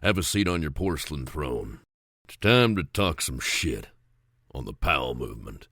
Have a seat on your porcelain throne. It's time to talk some shit on the Powell movement.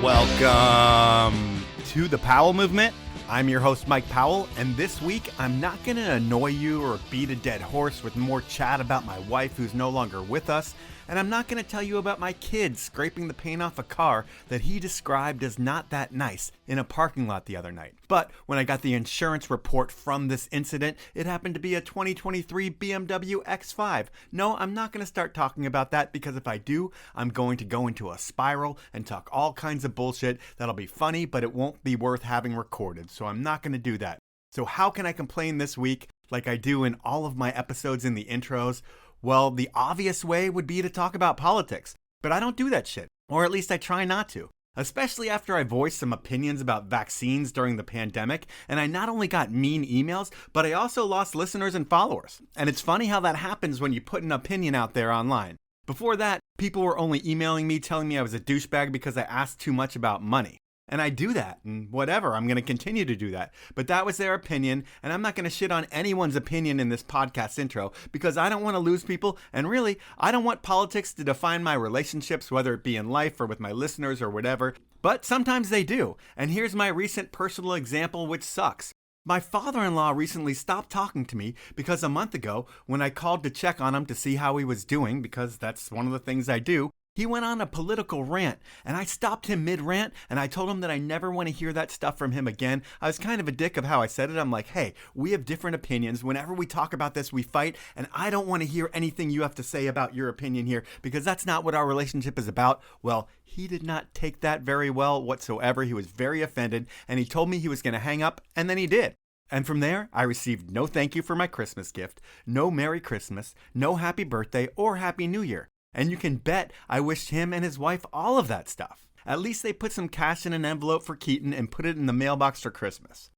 Welcome to the Powell movement. I'm your host, Mike Powell, and this week I'm not going to annoy you or beat a dead horse with more chat about my wife who's no longer with us, and I'm not going to tell you about my kid scraping the paint off a car that he described as not that nice in a parking lot the other night. But when I got the insurance report from this incident, it happened to be a 2023 BMW X5. No, I'm not going to start talking about that because if I do, I'm going to go into a spiral and talk all kinds of bullshit that'll be funny, but it won't be worth having recorded. So I'm not going to do that. So how can I complain this week like I do in all of my episodes in the intros? Well, the obvious way would be to talk about politics, but I don't do that shit, or at least I try not to, especially after I voiced some opinions about vaccines during the pandemic, and I not only got mean emails, but I also lost listeners and followers. And it's funny how that happens when you put an opinion out there online. Before that, people were only emailing me telling me I was a douchebag because I asked too much about money. And I do that, and whatever, I'm going to continue to do that. But that was their opinion, and I'm not going to shit on anyone's opinion in this podcast intro because I don't want to lose people, and really, I don't want politics to define my relationships, whether it be in life or with my listeners or whatever. But sometimes they do, and here's my recent personal example which sucks. My father-in-law recently stopped talking to me because a month ago, when I called to check on him to see how he was doing, because that's one of the things I do, he went on a political rant, and I stopped him mid-rant, and I told him that I never want to hear that stuff from him again. I was kind of a dick of how I said it. I'm like, hey, we have different opinions. Whenever we talk about this, we fight, and I don't want to hear anything you have to say about your opinion here, because that's not what our relationship is about. Well, he did not take that very well whatsoever. He was very offended, and he told me he was going to hang up, and then he did. And from there, I received no thank you for my Christmas gift, no Merry Christmas, no Happy Birthday, or Happy New Year. And you can bet I wished him and his wife all of that stuff. At least they put some cash in an envelope for Keaton and put it in the mailbox for Christmas.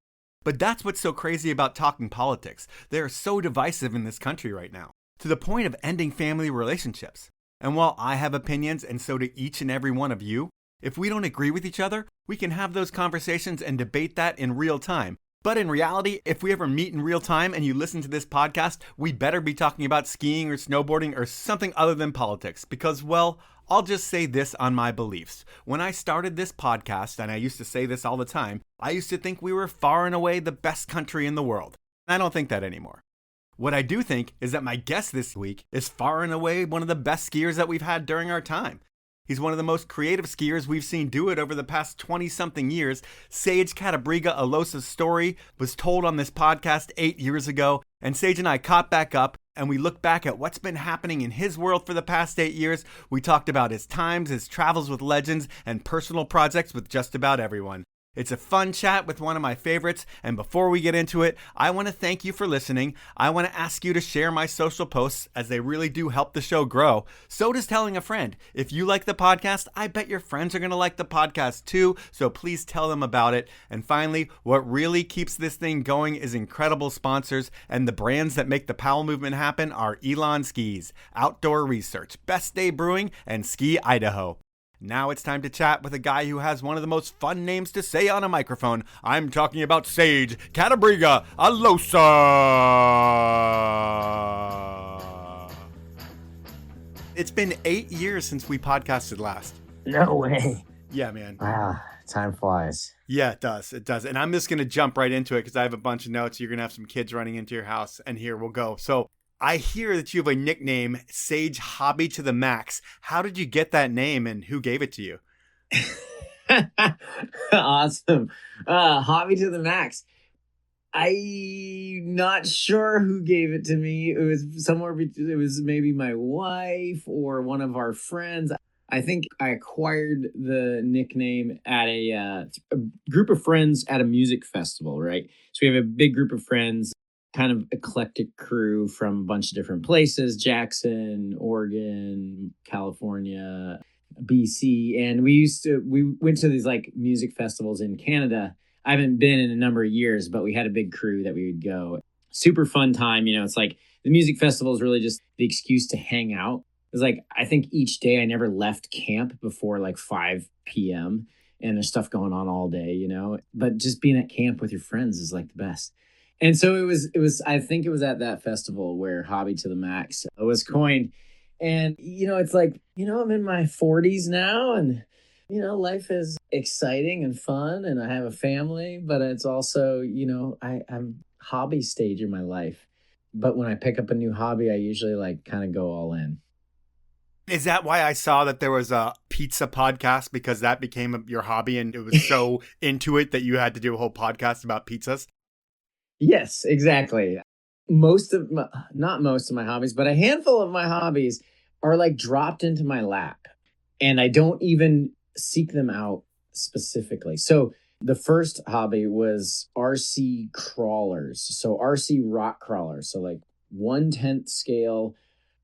But that's what's so crazy about talking politics. They are so divisive in this country right now, to the point of ending family relationships. And while I have opinions, and so do each and every one of you, if we don't agree with each other, we can have those conversations and debate that in real time. But in reality, if we ever meet in real time and you listen to this podcast, we better be talking about skiing or snowboarding or something other than politics because, well, I'll just say this on my beliefs. When I started this podcast, and I used to say this all the time, I used to think we were far and away the best country in the world. I don't think that anymore. What I do think is that my guest this week is far and away one of the best skiers that we've had during our time. He's one of the most creative skiers we've seen do it over the past 20-something years. Sage Cattabriga-Alosa's story was told on this podcast 8 years ago, and Sage and I caught back up, and we looked back at what's been happening in his world for the past 8 years. We talked about his times, his travels with legends, and personal projects with just about everyone. It's a fun chat with one of my favorites, and before we get into it, I want to thank you for listening. I want to ask you to share my social posts as they really do help the show grow. So does telling a friend. If you like the podcast, I bet your friends are going to like the podcast too, so please tell them about it. And finally, what really keeps this thing going is incredible sponsors, and the brands that make the Powell movement happen are Elan Skis, Outdoor Research, Best Day Brewing, and Ski Idaho. Now it's time to chat with a guy who has one of the most fun names to say on a microphone. I'm talking about Sage Cattabriga-Alosa. It's been 8 years since we podcasted last. No way. Yeah, man. Wow, time flies. Yeah, it does. It does. And I'm just going to jump right into it because I have a bunch of notes. You're going to have some kids running into your house, and here we'll go. So I hear that you have a nickname, Sage Hobby to the Max. How did you get that name and who gave it to you? Awesome. Hobby to the Max. I'm not sure who gave it to me. It was it was maybe my wife or one of our friends. I think I acquired the nickname at a group of friends at a music festival, right? So we have a big group of friends, kind of eclectic crew from a bunch of different places, Jackson, Oregon, California, BC. And we went to these like music festivals in Canada. I haven't been in a number of years, but we had a big crew that we would go. Super fun time. You know, it's like the music festival is really just the excuse to hang out. It's like, I think each day I never left camp before like 5 p.m. and there's stuff going on all day, but just being at camp with your friends is like the best. And so I think it was at that festival where Hobby to the Max was coined. And, it's like, I'm in my 40s now, and, life is exciting and fun, and I have a family, but it's also, I'm hobby stage in my life. But when I pick up a new hobby, I usually like kind of go all in. Is that why I saw that there was a pizza podcast, because that became your hobby and it was so into it that you had to do a whole podcast about pizzas? Yes, exactly. Not most of my hobbies, but a handful of my hobbies are like dropped into my lap, and I don't even seek them out specifically. So the first hobby was RC crawlers. So RC rock crawlers. So like 1/10 scale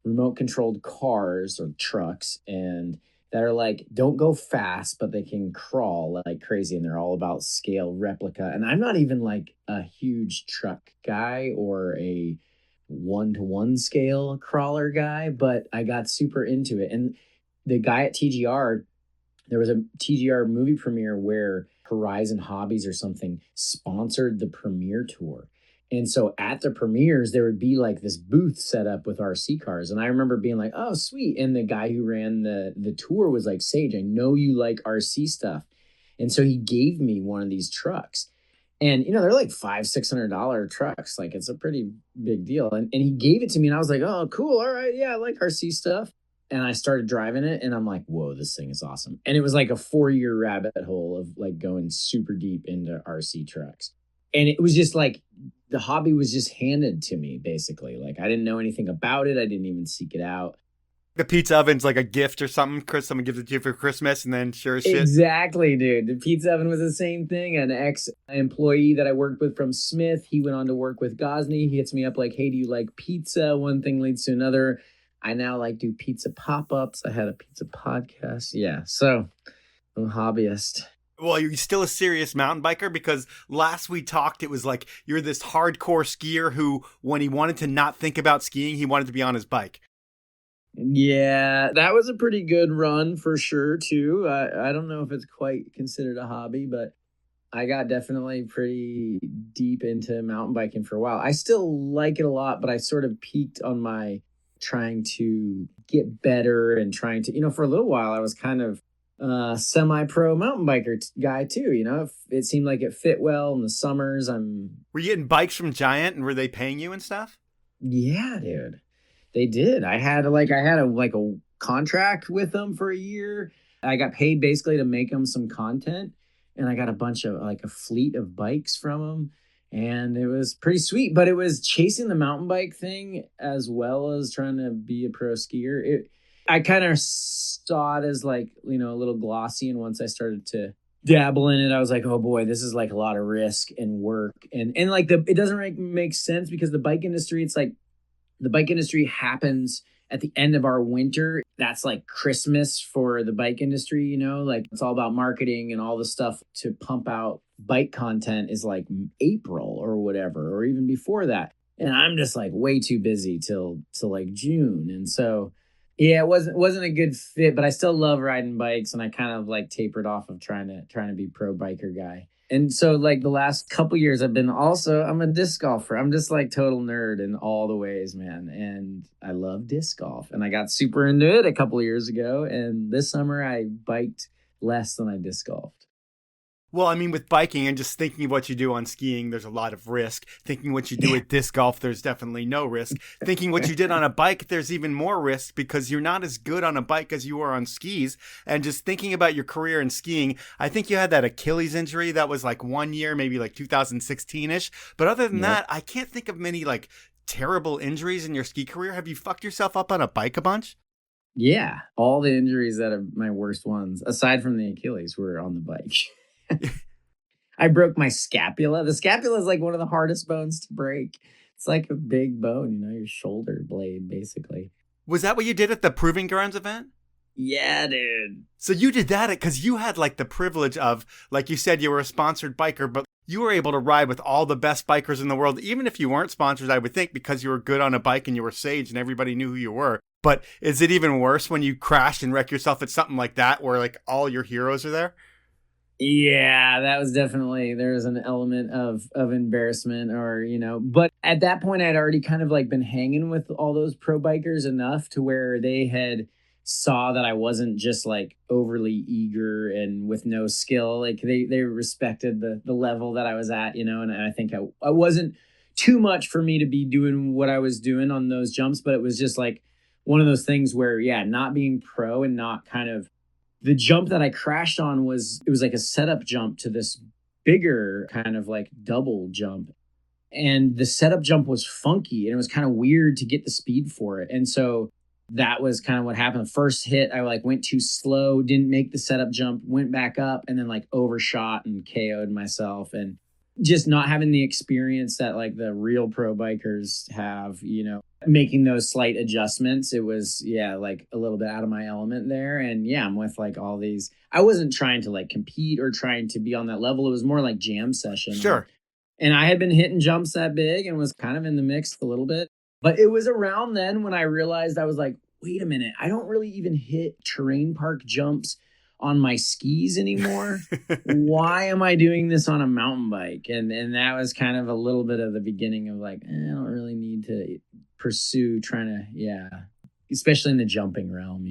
remote controlled cars or trucks, and that are like, don't go fast, but they can crawl like crazy. And they're all about scale replica. And I'm not even like a huge truck guy or a 1-to-1 scale crawler guy, but I got super into it. And the guy at TGR, there was a TGR movie premiere where Horizon Hobbies or something sponsored the premiere tour. And so at the premieres, there would be like this booth set up with RC cars. And I remember being like, oh, sweet. And the guy who ran the tour was like, Sage, I know you like RC stuff. And so he gave me one of these trucks. And, they're like $500-$600 trucks. Like, it's a pretty big deal. And he gave it to me, and I was like, oh, cool. All right. Yeah, I like RC stuff. And I started driving it, and I'm like, whoa, this thing is awesome. And it was like a 4-year rabbit hole of like going super deep into RC trucks. And it was just like, the hobby was just handed to me, basically. Like, I didn't know anything about it. I didn't even seek it out. The pizza oven's like a gift or something. Chris, someone gives it to you for Christmas, and then sure as shit. Exactly, dude. The pizza oven was the same thing. An ex-employee that I worked with from Smith, he went on to work with Gosney. He hits me up like, hey, do you like pizza? One thing leads to another. I now like do pizza pop-ups. I had a pizza podcast. Yeah, so I'm a hobbyist. Well, you're still a serious mountain biker, because last we talked, it was like you're this hardcore skier who, when he wanted to not think about skiing, he wanted to be on his bike. Yeah, that was a pretty good run for sure, too. I don't know if it's quite considered a hobby, but I got definitely pretty deep into mountain biking for a while. I still like it a lot, but I sort of peaked on my trying to get better and trying to, for a little while, I was kind of semi-pro mountain biker guy too. It seemed like it fit well in the summers. Were you getting bikes from Giant, and were they paying you and stuff? Yeah, dude, they did. I had a contract with them for a year. I got paid basically to make them some content, and I got a bunch of like a fleet of bikes from them, and it was pretty sweet. But it was chasing the mountain bike thing as well as trying to be a pro skier. I kind of saw it as like, a little glossy. And once I started to dabble in it, I was like, oh boy, this is like a lot of risk and work. And like it doesn't make sense, because the bike industry, it's like the bike industry happens at the end of our winter. That's like Christmas for the bike industry, like it's all about marketing, and all the stuff to pump out bike content is like April or whatever, or even before that. And I'm just like way too busy till like June. And so, yeah, it wasn't a good fit, but I still love riding bikes, and I kind of like tapered off of trying to be pro biker guy. And so like the last couple years I'm a disc golfer. I'm just like total nerd in all the ways, man. And I love disc golf, and I got super into it a couple of years ago. And this summer I biked less than I disc golfed. Well, I mean, with biking and just thinking of what you do on skiing, there's a lot of risk. Thinking what you do with disc golf, there's definitely no risk. Thinking what you did on a bike, there's even more risk, because you're not as good on a bike as you are on skis. And just thinking about your career in skiing, I think you had that Achilles injury that was like 1 year, maybe like 2016-ish. But other than that, I can't think of many like terrible injuries in your ski career. Have you fucked yourself up on a bike a bunch? Yeah, all the injuries that are my worst ones, aside from the Achilles, were on the bike. I broke my scapula. The scapula is like one of the hardest bones to break. It's like a big bone, your shoulder blade, basically. Was that what you did at the Proving Grounds event? Yeah, dude. So you did that because you had like the privilege of, like you said, you were a sponsored biker, but you were able to ride with all the best bikers in the world, even if you weren't sponsored, I would think, because you were good on a bike and you were Sage and everybody knew who you were. But is it even worse when you crash and wreck yourself at something like that, where like all your heroes are there? Yeah, that was definitely, there was an element of embarrassment, or, but at that point I'd already kind of like been hanging with all those pro bikers enough to where they had saw that I wasn't just like overly eager and with no skill. Like they respected the level that I was at, and I think I wasn't too much for me to be doing what I was doing on those jumps, but it was just like one of those things where, yeah, not being pro and not kind of, the jump that I crashed on it was like a setup jump to this bigger kind of like double jump. And the setup jump was funky and it was kind of weird to get the speed for it. And so that was kind of what happened. The first hit, I like went too slow, didn't make the setup jump, went back up, and then like overshot and KO'd myself. And just not having the experience that like the real pro bikers have, making those slight adjustments. It was, yeah, like a little bit out of my element there. And yeah, I'm with like all these, I wasn't trying to like compete or trying to be on that level. It was more like jam session. Sure. And I had been hitting jumps that big and was kind of in the mix a little bit. But it was around then when I realized, I was like, wait a minute, I don't really even hit terrain park jumps on my skis anymore. Why am I doing this on a mountain bike? And that was kind of a little bit of the beginning of like, I don't really need to pursue trying to, yeah, especially in the jumping realm,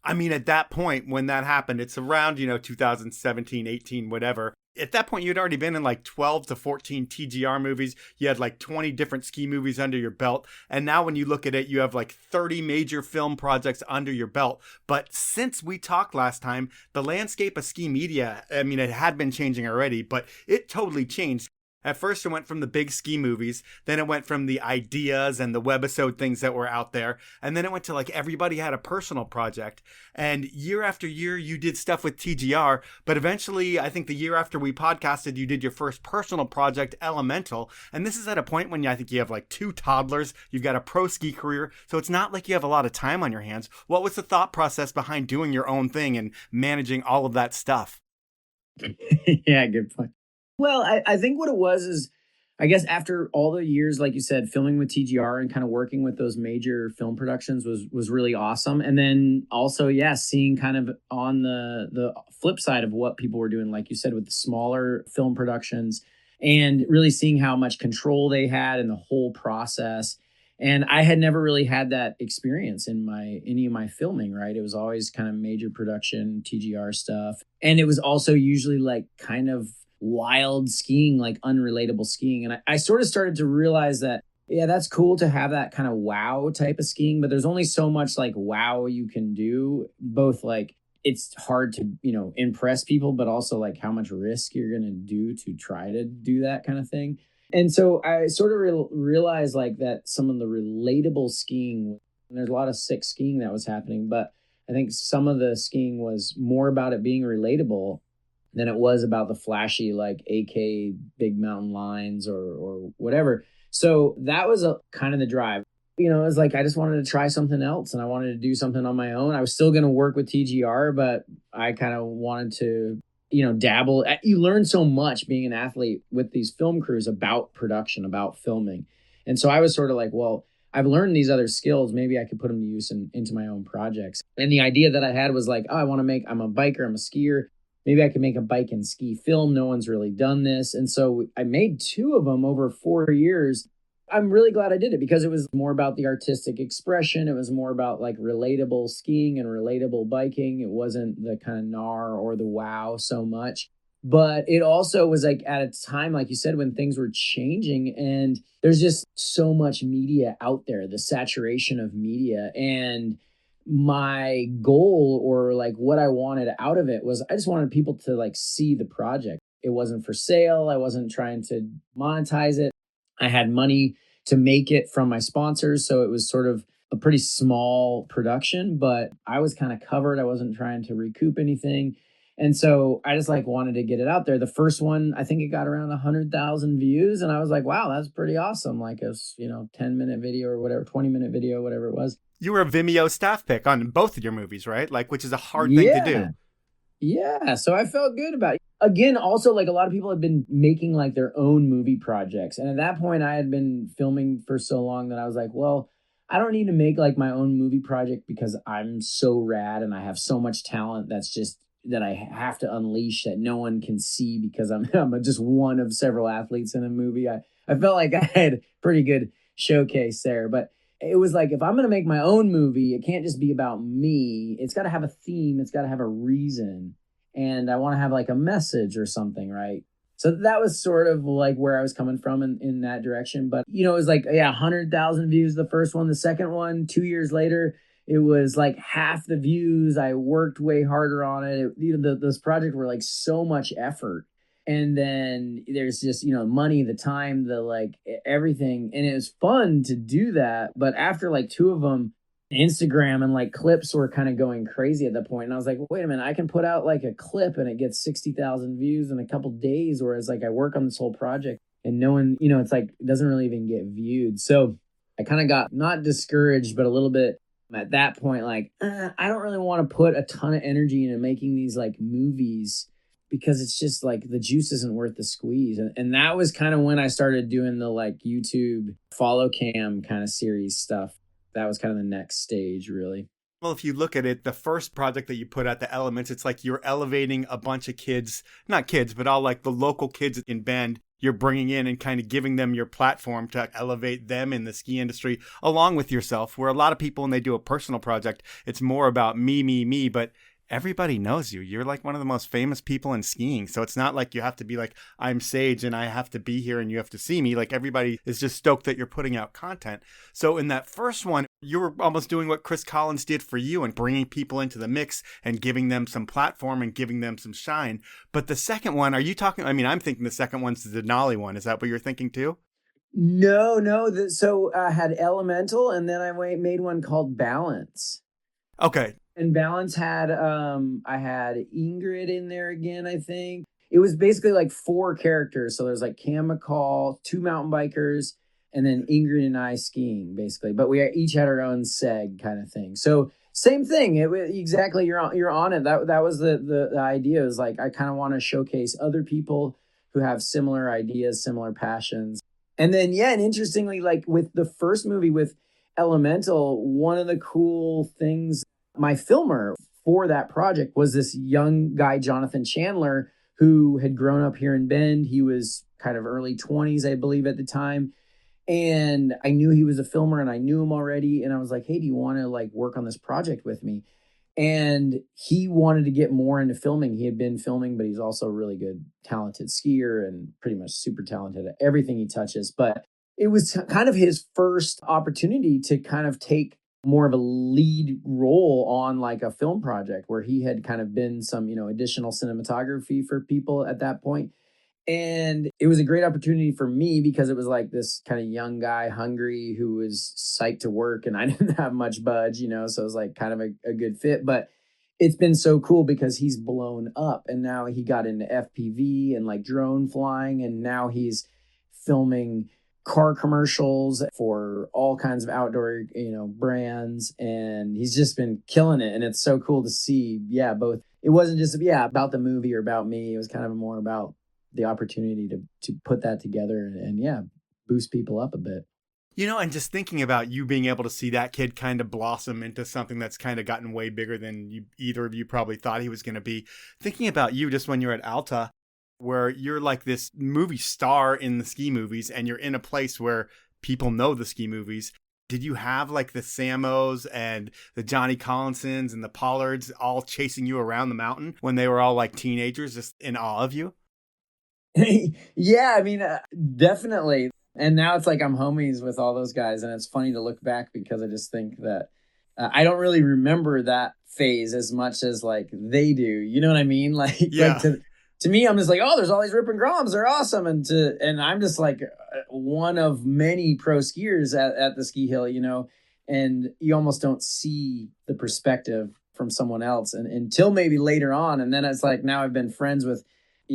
I mean, at that point when that happened, it's around, 2017, 18, whatever. At that point, you'd already been in like 12 to 14 TGR movies. You had like 20 different ski movies under your belt. And now when you look at it, you have like 30 major film projects under your belt. But since we talked last time, the landscape of ski media, I mean, it had been changing already, but it totally changed. At first, it went from the big ski movies, then it went from the ideas and the webisode things that were out there, and then it went to like everybody had a personal project. And year after year, you did stuff with TGR, but eventually, I think the year after we podcasted, you did your first personal project, Elemental. And this is at a point when I think you have like 2 toddlers, you've got a pro ski career, so it's not like you have a lot of time on your hands. What was the thought process behind doing your own thing and managing all of that stuff? Yeah, good point. Well, I think what it was is, I guess after all the years, like you said, filming with TGR and kind of working with those major film productions was really awesome. And then also, yeah, seeing kind of on the flip side of what people were doing, like you said, with the smaller film productions, and really seeing how much control they had in the whole process. And I had never really had that experience in any of my filming, right? It was always kind of major production, TGR stuff. And it was also usually like kind of wild skiing, like unrelatable skiing. And I sort of started to realize that, yeah, that's cool to have that kind of wow type of skiing, but there's only so much like wow you can do. Both like it's hard to, impress people, but also like how much risk you're going to do to try to do that kind of thing. And so I sort of realized like that some of the relatable skiing, and there's a lot of sick skiing that was happening, but I think some of the skiing was more about it being relatable than it was about the flashy, like AK big mountain lines or whatever. So that was a kind of the drive. It was like, I just wanted to try something else and I wanted to do something on my own. I was still going to work with TGR, but I kind of wanted to, dabble. You learn so much being an athlete with these film crews about production, about filming. And so I was sort of like, well, I've learned these other skills. Maybe I could put them to use into my own projects. And the idea that I had was like, oh, I'm a biker, I'm a skier. Maybe I could make a bike and ski film. No one's really done this. And so I made 2 of them over 4 years. I'm really glad I did it because it was more about the artistic expression. It was more about like relatable skiing and relatable biking. It wasn't the kind of gnar or the wow so much. But it also was like at a time, like you said, when things were changing and there's just so much media out there, the saturation of media. And my goal or like what I wanted out of it was I just wanted people to like see the project. It wasn't for sale. I wasn't trying to monetize it. I had money to make it from my sponsors. So it was sort of a pretty small production, but I was kind of covered. I wasn't trying to recoup anything. And so I just like wanted to get it out there. The first one, I think it got around 100,000 views. And I was like, wow, that's pretty awesome. Like a, 10-minute video or whatever, 20-minute video, whatever it was. You were a Vimeo staff pick on both of your movies, right? Like, which is a hard thing to do. Yeah. So I felt good about it. Again, also like a lot of people had been making like their own movie projects. And at that point I had been filming for so long that I was like, well, I don't need to make like my own movie project because I'm so rad and I have so much talent that's just that I have to unleash that no one can see because I'm just one of several athletes in a movie. I felt like I had pretty good showcase there, but it was like, if I'm going to make my own movie, it can't just be about me. It's got to have a theme. It's got to have a reason. And I want to have like a message or something, right? So that was sort of like where I was coming from in that direction. But, it was like, 100,000 views, the first one. The second one, 2 years later, it was like half the views. I worked way harder on it. Those projects were like so much effort. And then there's just, money, the time, the like everything. And it was fun to do that. But after like two of them, Instagram and like clips were kind of going crazy at that point. And I was like, wait a minute, I can put out like a clip and it gets 60,000 views in a couple days. Whereas like I work on this whole project and no one, it's like, it doesn't really even get viewed. So I kind of got not discouraged, but a little bit at that point, like, I don't really want to put a ton of energy into making these like movies because it's just like the juice isn't worth the squeeze. And that was kind of when I started doing the like YouTube follow cam kind of series stuff. That was kind of the next stage, really. Well, if you look at it, the first project that you put out, the Elements, it's like you're elevating a bunch of kids, not kids, but all like the local kids in Bend. You're bringing in and kind of giving them your platform to elevate them in the ski industry along with yourself, where a lot of people, when they do a personal project, it's more about me, but everybody knows you. You're like one of the most famous people in skiing. So it's not like you have to be like, I'm Sage and I have to be here and you have to see me. Like everybody is just stoked that you're putting out content. So in that first one, you were almost doing what Chris Collins did for you and bringing people into the mix and giving them some platform and giving them some shine. But the second one, are you talking? I mean, I'm thinking the second one's the Denali one. Is that what you're thinking too? No. So I had Elemental and then I made one called Balance. Okay. And Balance had, I had Ingrid in there again, I think. It was basically like 4 characters. So there's like Cam McCall, 2 mountain bikers, and then Ingrid and I skiing, basically. But we each had our own seg kind of thing. So same thing. Exactly. You're on it. That was the idea. It was like, I kind of want to showcase other people who have similar ideas, similar passions. And then, and interestingly, like with the first movie with Elemental, one of the cool things, my filmer for that project was this young guy, Jonathan Chandler, who had grown up here in Bend. He was kind of early 20s, I believe, at the time. And I knew he was a filmer and I knew him already. And I was like, hey, do you want to like work on this project with me? And he wanted to get more into filming. He had been filming, but he's also a really good, talented skier and pretty much super talented at everything he touches. But it was kind of his first opportunity to kind of take more of a lead role on like a film project where he had kind of been some, additional cinematography for people at that point. And it was a great opportunity for me because it was like this kind of young guy, hungry, who was psyched to work and I didn't have much budge, so it was like kind of a good fit. But it's been so cool because he's blown up and now he got into FPV and like drone flying. And now he's filming car commercials for all kinds of outdoor, brands. And he's just been killing it. And it's so cool to see, both. It wasn't just, about the movie or about me. It was kind of more about the opportunity to put that together and boost people up a bit. And just thinking about you being able to see that kid kind of blossom into something that's kind of gotten way bigger than either of you probably thought he was going to be. Thinking about you just when you're at Alta, where you're like this movie star in the ski movies and you're in a place where people know the ski movies. Did you have like the Samos and the Johnny Collinsons and the Pollards all chasing you around the mountain when they were all like teenagers just in awe of you? Yeah, I mean, definitely. And now it's like I'm homies with all those guys. And it's funny to look back because I just think that I don't really remember that phase as much as like they do. You know what I mean? Like, to me, I'm just like, oh, there's all these Rip and Groms. They're awesome. And I'm just like one of many pro skiers at the ski hill, and you almost don't see the perspective from someone else until maybe later on. And then it's like now I've been friends with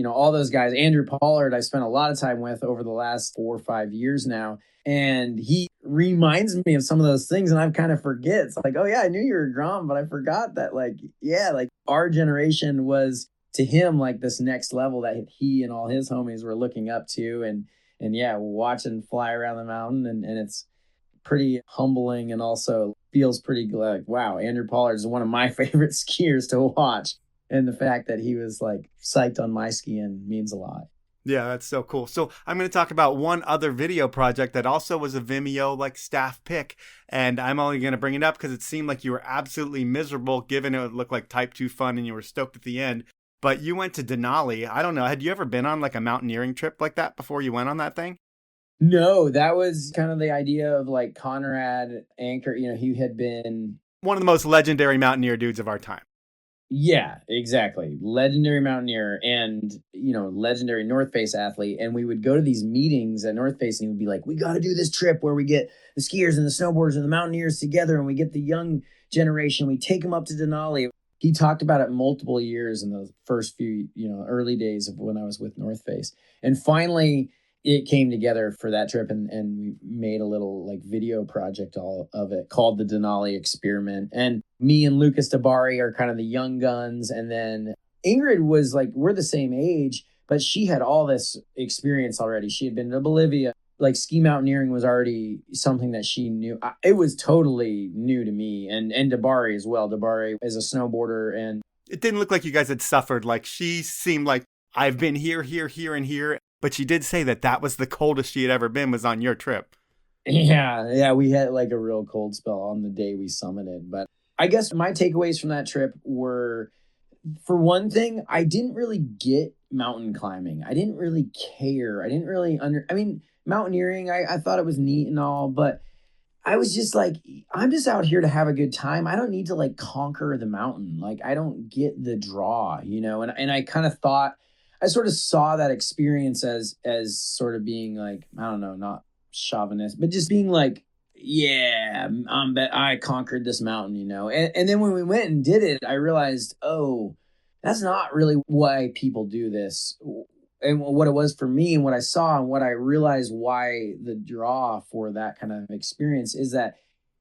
all those guys. Andrew Pollard, I spent a lot of time with over the last 4 or 5 years now. And he reminds me of some of those things and I kind of forget. It's like, oh yeah, I knew you were a Grom, but I forgot that like our generation was to him like this next level that he and all his homies were looking up to and watching fly around the mountain. And it's pretty humbling and also feels pretty like, wow, Andrew Pollard is one of my favorite skiers to watch. And the fact that he was like psyched on my skiing means a lot. Yeah, that's so cool. So I'm going to talk about one other video project that also was a Vimeo like staff pick. And I'm only going to bring it up because it seemed like you were absolutely miserable given it looked like type 2 fun and you were stoked at the end. But you went to Denali. I don't know. Had you ever been on like a mountaineering trip like that before you went on that thing? No, that was kind of the idea of like Conrad Anker. You know, he had been one of the most legendary mountaineer dudes of our time. Yeah, exactly. Legendary mountaineer and, you know, legendary North Face athlete. And we would go to these meetings at North Face and he would be like, we got to do this trip where we get the skiers and the snowboarders and the mountaineers together and we get the young generation. We take them up to Denali. He talked about it multiple years in the first few, you know, early days of when I was with North Face. And finally, it came together for that trip and we made a little like video project all of it called the Denali Experiment. And me and Lucas Tabari are kind of the young guns. And then Ingrid was like, we're the same age, but she had all this experience already. She had been to Bolivia. Like ski mountaineering was already something that she knew. It was totally new to me and Tabari as well. Tabari is a snowboarder and it didn't look like you guys had suffered. Like she seemed like I've been here, and here. But she did say that was the coldest she had ever been was on your trip. Yeah, we had like a real cold spell on the day we summited. But I guess my takeaways from that trip were, for one thing, I didn't really get mountain climbing. I didn't really care. I didn't really mountaineering, I thought it was neat and all, but I was just like, I'm just out here to have a good time. I don't need to like conquer the mountain. Like I don't get the draw, you know, and I kind of thought, I sort of saw that experience as sort of being like, I don't know, not chauvinist, but just being like, yeah, I conquered this mountain, you know? And then when we went and did it, I realized, oh, that's not really why people do this. And what it was for me and what I saw and what I realized why the draw for that kind of experience is that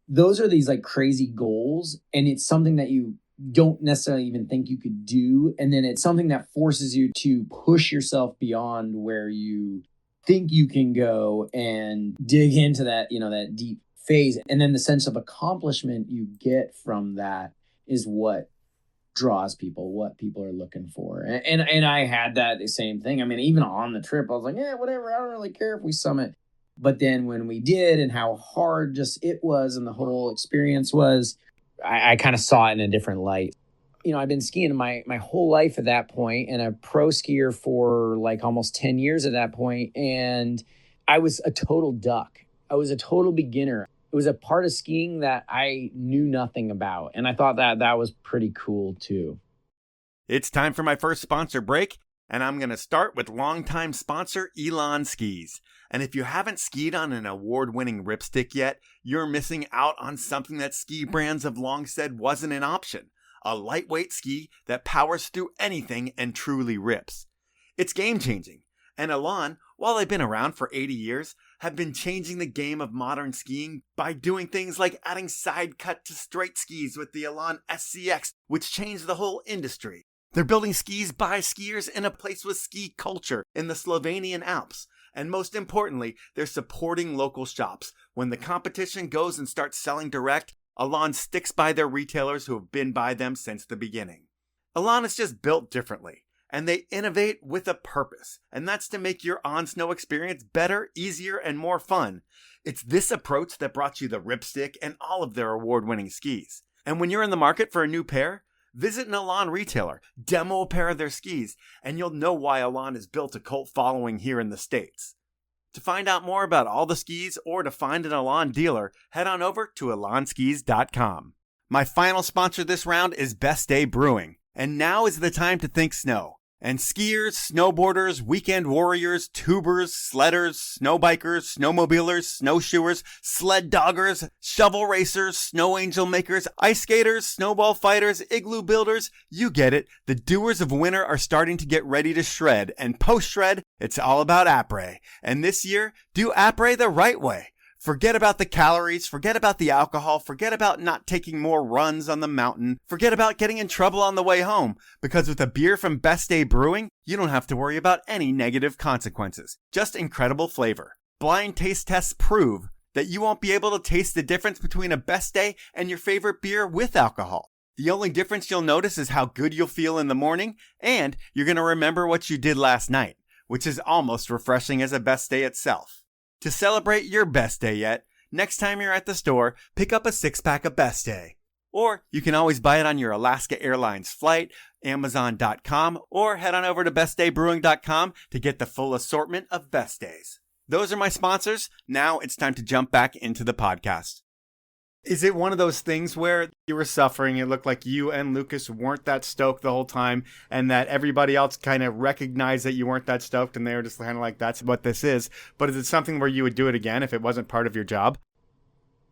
those are these like crazy goals. And it's something that you don't necessarily even think you could do. And then it's something that forces you to push yourself beyond where you think you can go and dig into that, you know, that deep phase. And then the sense of accomplishment you get from that is what draws people, what people are looking for. And I had that same thing. I mean, even on the trip, I was like, yeah, whatever. I don't really care if we summit. But then when we did and how hard just it was and the whole experience was, I kind of saw it in a different light. You know, I've been skiing my whole life at that point and a pro skier for like almost 10 years at that point. And I was a total duck. I was a total beginner. It was a part of skiing that I knew nothing about. And I thought that was pretty cool too. It's time for my first sponsor break. And I'm going to start with longtime sponsor Elan Skis. And if you haven't skied on an award-winning ripstick yet, you're missing out on something that ski brands have long said wasn't an option. A lightweight ski that powers through anything and truly rips. It's game-changing. And Elan, while they've been around for 80 years, have been changing the game of modern skiing by doing things like adding side cut to straight skis with the Elan SCX, which changed the whole industry. They're building skis by skiers in a place with ski culture in the Slovenian Alps. And most importantly, they're supporting local shops. When the competition goes and starts selling direct, Elan sticks by their retailers who have been by them since the beginning. Elan is just built differently, and they innovate with a purpose, and that's to make your on-snow experience better, easier, and more fun. It's this approach that brought you the Ripstick and all of their award-winning skis. And when you're in the market for a new pair, visit an Elan retailer, demo a pair of their skis, and you'll know why Elan has built a cult following here in the States. To find out more about all the skis or to find an Elan dealer, head on over to elanskis.com. My final sponsor this round is Best Day Brewing, and now is the time to think snow. And skiers, snowboarders, weekend warriors, tubers, sledders, snowbikers, snowmobilers, snowshoers, sled doggers, shovel racers, snow angel makers, ice skaters, snowball fighters, igloo builders, you get it. The doers of winter are starting to get ready to shred, and post-shred, it's all about après. And this year, do après the right way. Forget about the calories, forget about the alcohol, forget about not taking more runs on the mountain, forget about getting in trouble on the way home, because with a beer from Best Day Brewing, you don't have to worry about any negative consequences. Just incredible flavor. Blind taste tests prove that you won't be able to taste the difference between a Best Day and your favorite beer with alcohol. The only difference you'll notice is how good you'll feel in the morning, and you're going to remember what you did last night, which is almost refreshing as a best day itself. To celebrate your best day yet, next time you're at the store, pick up a 6-pack of Best Day. Or you can always buy it on your Alaska Airlines flight, Amazon.com, or head on over to bestdaybrewing.com to get the full assortment of Best Days. Those are my sponsors. Now it's time to jump back into the podcast. Is it one of those things where you were suffering, it looked like you and Lucas weren't that stoked the whole time, and that everybody else kind of recognized that you weren't that stoked, and they were just kind of like, that's what this is? But is it something where you would do it again if it wasn't part of your job?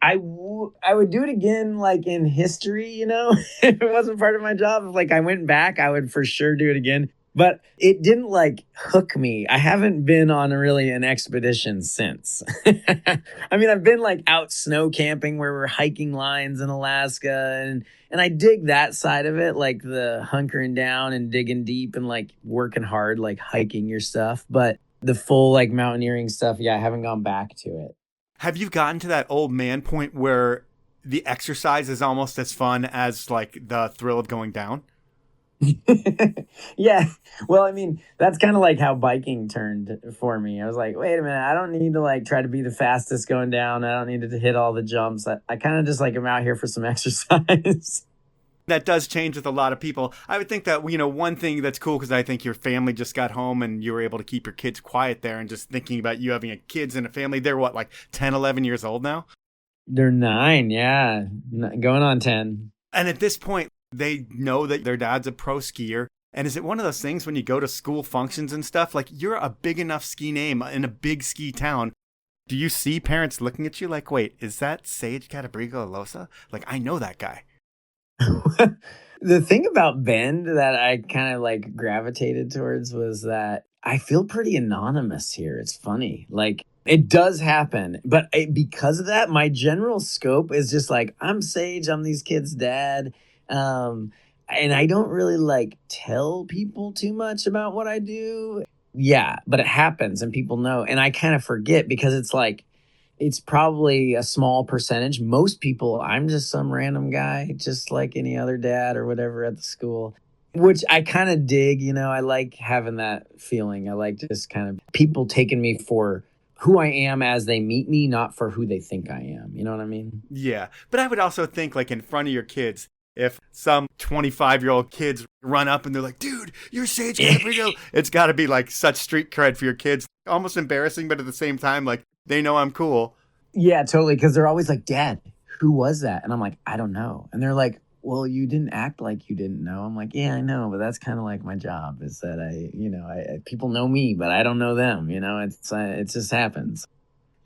I would do it again, like in history, if it wasn't part of my job. If like I went back, I would for sure do it again. But it didn't like hook me. I haven't been on really an expedition since. I mean, I've been like out snow camping where we're hiking lines in Alaska, and I dig that side of it, like the hunkering down and digging deep and like working hard, like hiking your stuff. But the full like mountaineering stuff, yeah, I haven't gone back to it. Have you gotten to that old man point where the exercise is almost as fun as like the thrill of going down? Yeah. Well, I mean, that's kind of like how biking turned for me. I was like, wait a minute, I don't need to like try to be the fastest going down. I don't need to hit all the jumps. I kind of just like am out here for some exercise. That does change with a lot of people. I would think that, one thing that's cool, because I think your family just got home and you were able to keep your kids quiet there, and just thinking about you having kids and a family. They're what, like 10, 11 years old now? They're 9, yeah. Going on 10. And at this point, they know that their dad's a pro skier. And is it one of those things when you go to school functions and stuff, like you're a big enough ski name in a big ski town? Do you see parents looking at you like, wait, is that Sage Cattabriga-Alosa? Like, I know that guy. The thing about Bend that I kind of like gravitated towards was that I feel pretty anonymous here. It's funny. Like, it does happen. But because of that, my general scope is just like, I'm Sage, I'm these kids' dad. And I don't really like tell people too much about what I do. Yeah, but it happens and people know. And I kind of forget because it's like, it's probably a small percentage. Most people, I'm just some random guy, just like any other dad or whatever at the school, which I kind of dig. I like having that feeling. I like just kind of people taking me for who I am as they meet me, not for who they think I am. You know what I mean? Yeah. But I would also think like in front of your kids, if some 25-year-old kids run up and they're like, dude, you're Sage Cattabriga, it's got to be like such street cred for your kids. Almost embarrassing, but at the same time, like they know I'm cool. Yeah, totally. Because they're always like, Dad, who was that? And I'm like, I don't know. And they're like, well, you didn't act like you didn't know. I'm like, yeah, I know. But that's kind of like my job is that I people know me, but I don't know them. It just happens.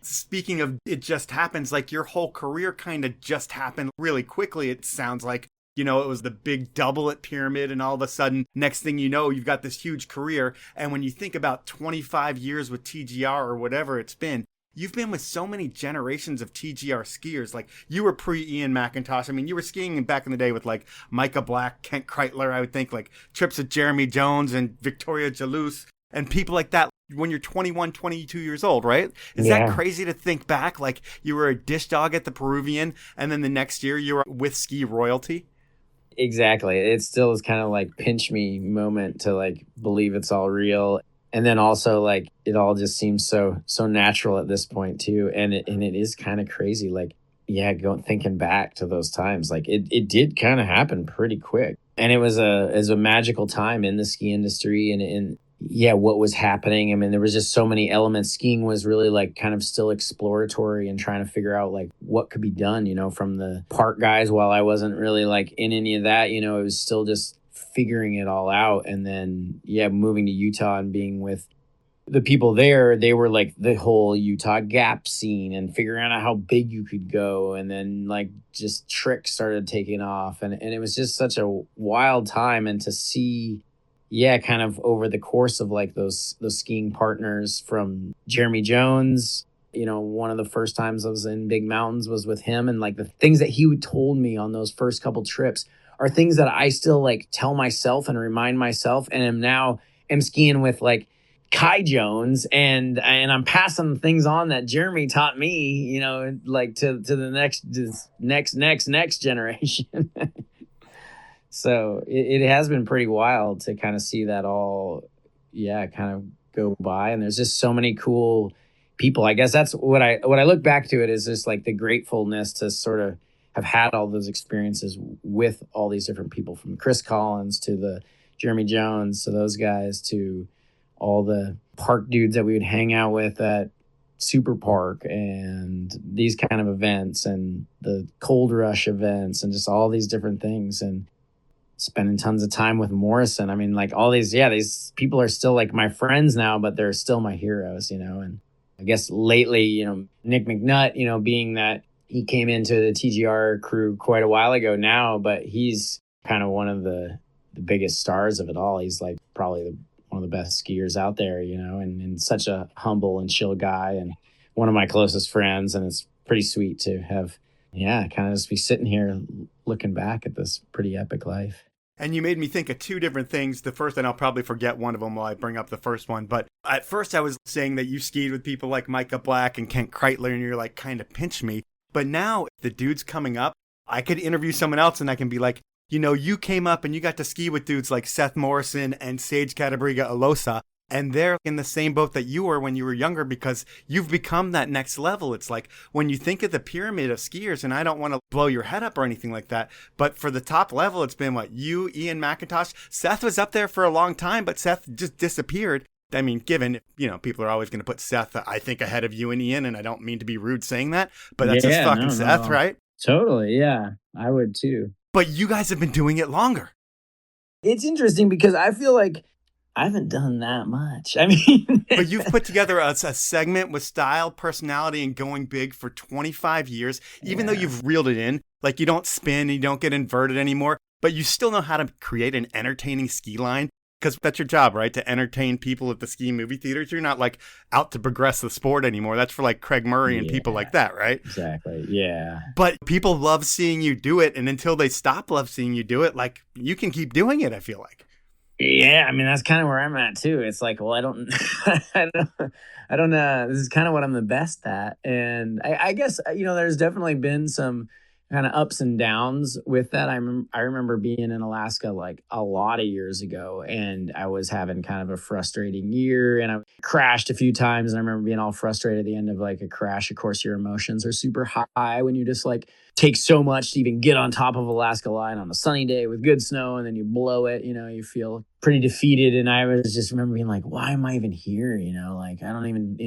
Speaking of it just happens, like your whole career kind of just happened really quickly. It sounds like, it was the big double at Pyramid, and all of a sudden, next thing you know, you've got this huge career. And when you think about 25 years with TGR or whatever it's been, you've been with so many generations of TGR skiers. Like you were pre-Ian McIntosh. I mean, you were skiing back in the day with like Micah Black, Kent Kreitler, I would think, like trips with Jeremy Jones and Victoria Jalous and people like that when you're 21, 22 years old, right? Is that crazy to think back? Like you were a dish dog at the Peruvian and then the next year you were with ski royalty? Exactly. It still is kind of like pinch me moment to like believe it's all real. And then also like it all just seems so natural at this point too. And it is kind of crazy. Like, yeah, thinking back to those times, like it did kind of happen pretty quick. And it was a magical time in the ski industry and what was happening. I mean, there was just so many elements. Skiing was really like kind of still exploratory and trying to figure out like what could be done, from the park guys. While I wasn't really like in any of that, it was still just figuring it all out. And then, moving to Utah and being with the people there, they were like the whole Utah gap scene and figuring out how big you could go. And then like just tricks started taking off. And it was just such a wild time. And to see, kind of over the course of like those skiing partners from Jeremy Jones, one of the first times I was in big mountains was with him. And like the things that he told me on those first couple trips are things that I still like tell myself and remind myself. And am skiing with like Kai Jones and I'm passing things on that Jeremy taught me, like to the next generation. So it has been pretty wild to kind of see that all, kind of go by. And there's just so many cool people. I guess that's what I look back to it is just like the gratefulness to sort of have had all those experiences with all these different people, from Chris Collins to the Jeremy Jones to those guys to all the park dudes that we would hang out with at Super Park and these kind of events and the Cold Rush events and just all these different things, and spending tons of time with Morrison. I mean, like all these people are still like my friends now, but they're still my heroes, and I guess lately, Nick McNutt, being that he came into the TGR crew quite a while ago now, but he's kind of one of the biggest stars of it all. He's like probably one of the best skiers out there, and such a humble and chill guy and one of my closest friends. And it's pretty sweet to have, kind of just be sitting here looking back at this pretty epic life. And you made me think of two different things. The first, and I'll probably forget one of them while I bring up the first one. But at first I was saying that you skied with people like Micah Black and Kent Kreitler, and you're like, kind of pinch me. But now the dudes coming up, I could interview someone else and I can be like, you came up and you got to ski with dudes like Seth Morrison and Sage Cattabriga-Alosa. And they're in the same boat that you were when you were younger, because you've become that next level. It's like when you think of the pyramid of skiers, and I don't want to blow your head up or anything like that, but for the top level, it's been you, Ian McIntosh. Seth was up there for a long time, but Seth just disappeared. I mean, given, people are always going to put Seth, I think, ahead of you and Ian, and I don't mean to be rude saying that, but that's just fucking Seth, no. Right? Totally, yeah. I would too. But you guys have been doing it longer. It's interesting because I feel like I haven't done that much. I mean, but you've put together a segment with style, personality, and going big for 25 years, even though you've reeled it in. Like, you don't spin, you don't get inverted anymore, but you still know how to create an entertaining ski line, because that's your job, right? To entertain people at the ski movie theaters. You're not like out to progress the sport anymore. That's for like Craig Murray and people like that, right? Exactly. Yeah. But people love seeing you do it. And until they stop love seeing you do it, like, you can keep doing it, I feel like. Yeah, I mean, that's kind of where I'm at too. It's like, well, I don't know. This is kind of what I'm the best at. And I guess, there's definitely been some kind of ups and downs with that. I remember being in Alaska like a lot of years ago, and I was having kind of a frustrating year, and I crashed a few times. And I remember being all frustrated at the end of like a crash. Of course, your emotions are super high when you just like take so much to even get on top of Alaska Line on a sunny day with good snow, and then you blow it, you feel pretty defeated. And I was just remember being like, why am I even here? Like, I don't even,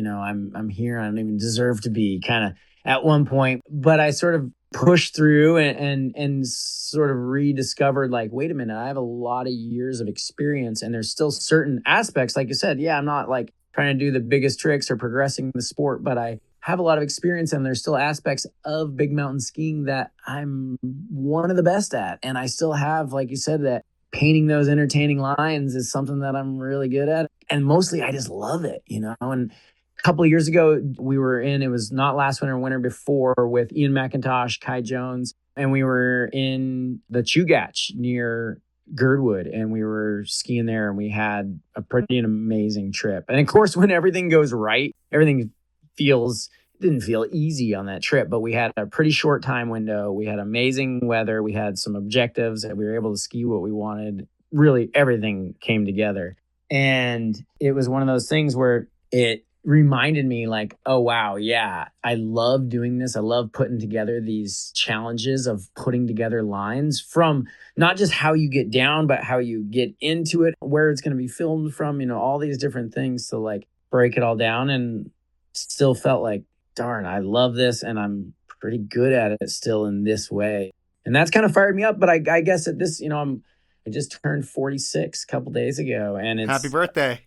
I'm here. I don't even deserve to be, kind of at one point. But I sort of pushed through and sort of rediscovered like, wait a minute, I have a lot of years of experience, and there's still certain aspects, like you said, I'm not like trying to do the biggest tricks or progressing the sport, but I have a lot of experience, and there's still aspects of big mountain skiing that I'm one of the best at. And I still have, like you said, that painting those entertaining lines is something that I'm really good at. And mostly I just love it, and a couple of years ago, it was not last winter before, with Ian McIntosh, Kai Jones, and we were in the Chugach near Girdwood, and we were skiing there, and we had a pretty amazing trip. And of course, when everything goes right, everything didn't feel easy on that trip, but we had a pretty short time window. We had amazing weather. We had some objectives, and we were able to ski what we wanted. Really, everything came together. And it was one of those things where it reminded me like, oh, wow, yeah, I love doing this. I love putting together these challenges of putting together lines from not just how you get down, but how you get into it, where it's going to be filmed from, all these different things to like break it all down. And still felt like, darn, I love this, and I'm pretty good at it still in this way. And that's kind of fired me up. But I guess at this, I just turned 46 a couple days ago, and it's happy birthday.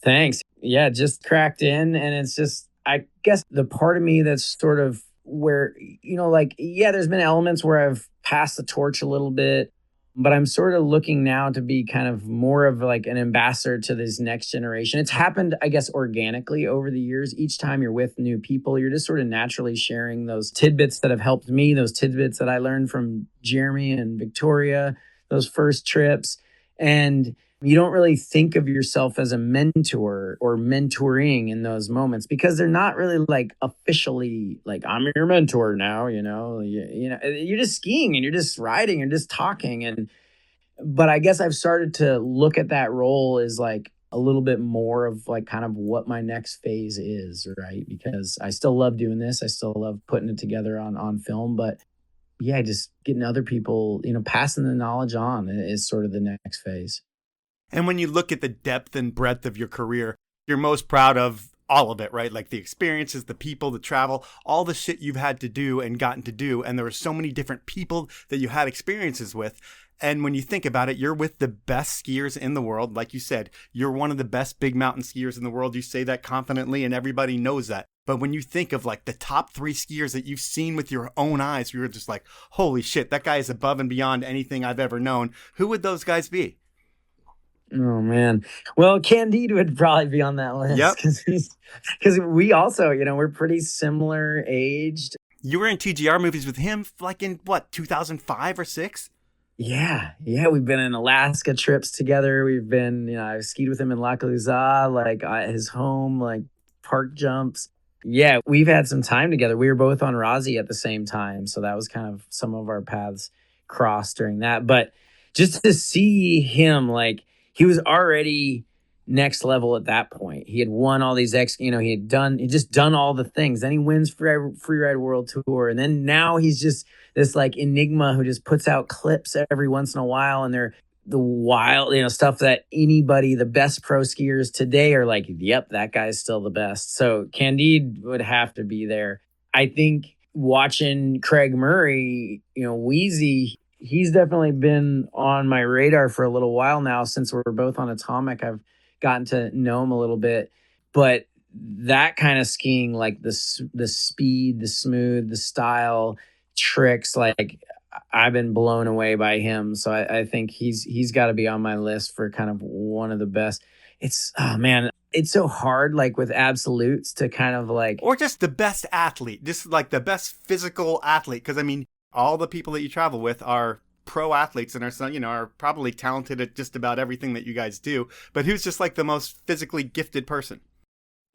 Thanks. Yeah, just cracked in. And it's just, I guess the part of me that's sort of where, there's been elements where I've passed the torch a little bit, but I'm sort of looking now to be kind of more of like an ambassador to this next generation. It's happened, I guess, organically over the years. Each time you're with new people, you're just sort of naturally sharing those tidbits that have helped me, those tidbits that I learned from Jeremy and Victoria, those first trips. And you don't really think of yourself as a mentor or mentoring in those moments, because they're not really like officially like, I'm your mentor now, you're just skiing and you're just riding and just talking. And But I guess I've started to look at that role as like a little bit more of like kind of what my next phase is, right? Because I still love doing this. I still love putting it together on film, but yeah, just getting other people, passing the knowledge on is sort of the next phase. And when you look at the depth and breadth of your career, you're most proud of all of it, right? Like the experiences, the people, the travel, all the shit you've had to do and gotten to do. And there were so many different people that you had experiences with. And when you think about it, you're with the best skiers in the world. Like you said, you're one of the best big mountain skiers in the world. You say that confidently and everybody knows that. But when you think of like the top 3 skiers that you've seen with your own eyes, you're just like, holy shit, that guy is above and beyond anything I've ever known. Who would those guys be? Oh man. Well, Candide would probably be on that list. Yep. Because we also, we're pretty similar aged. You were in TGR movies with him like in what, 2005 or 6? Yeah. We've been in Alaska trips together. We've been, I've skied with him in Lac like at his home, like park jumps. Yeah, we've had some time together. We were both on Rossi at the same time. So that was kind of some of our paths crossed during that. But just to see him, like, he was already next level at that point. He had won all these he just done all the things. Then he wins Freeride World Tour. And then now he's just this like enigma who just puts out clips every once in a while. And they're the wild, stuff that anybody, the best pro skiers today are like, yep, that guy's still the best. So Candide would have to be there. I think watching Craig Murray, Wheezy, he's definitely been on my radar for a little while now. Since we're both on Atomic, I've gotten to know him a little bit. But that kind of skiing, like the speed, the smooth, the style, tricks, like I've been blown away by him. So I think he's got to be on my list for kind of one of the best. It's, oh man, it's so hard, like with absolutes to kind of like, or just the best athlete, just like the best physical athlete. Because I mean, all the people that you travel with are pro athletes and are probably talented at just about everything that you guys do. But who's just like the most physically gifted person?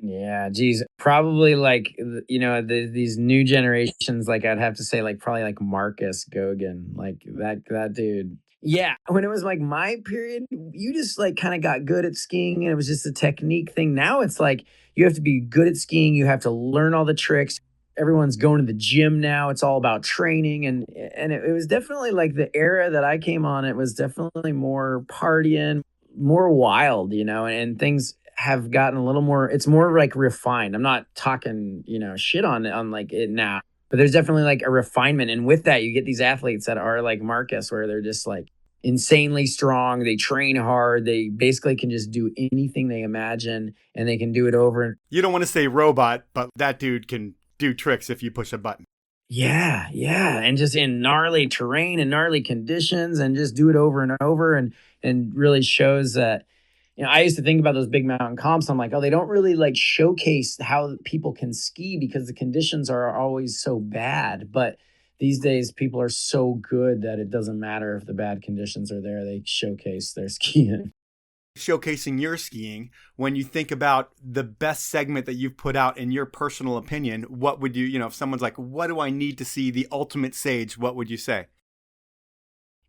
Yeah, geez, probably like, these new generations, like I'd have to say like probably like Marcus Goguen, like that dude. Yeah, when it was like my period, you just like kind of got good at skiing and it was just a technique thing. Now it's like you have to be good at skiing. You have to learn all the tricks. Everyone's going to the gym now. It's all about training. And it was definitely like the era that I came on. It was definitely more partying, more wild, and things have gotten a little more, it's more like refined. I'm not talking, shit on like it now, but there's definitely like a refinement. And with that, you get these athletes that are like Marcus, where they're just like insanely strong. They train hard. They basically can just do anything they imagine and they can do it over. You don't want to say robot, but that dude can do tricks if you push a button. Yeah. And just in gnarly terrain and gnarly conditions and just do it over and over and really shows that, I used to think about those big mountain comps. I'm like, oh, they don't really like showcase how people can ski because the conditions are always so bad. But these days, people are so good that it doesn't matter if the bad conditions are there. They showcase their skiing. Showcasing your skiing, when you think about the best segment that you've put out in your personal opinion, what would you, if someone's like, what do I need to see the ultimate sage, what would you say?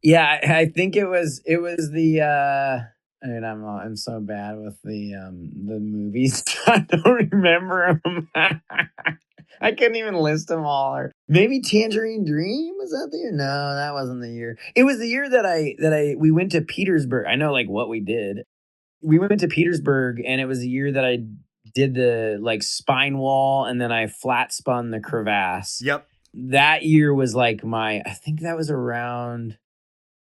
Yeah, I think it was the I'm so bad with the movies. I don't remember them. I couldn't even list them all. Or maybe Tangerine Dream, was that the year? No, that wasn't the year. It was the year that we went to Petersburg. I know like what we did. We went to Petersburg, and it was the year that I did the like spine wall, and then I flat spun the crevasse. Yep. That year was like I think that was around.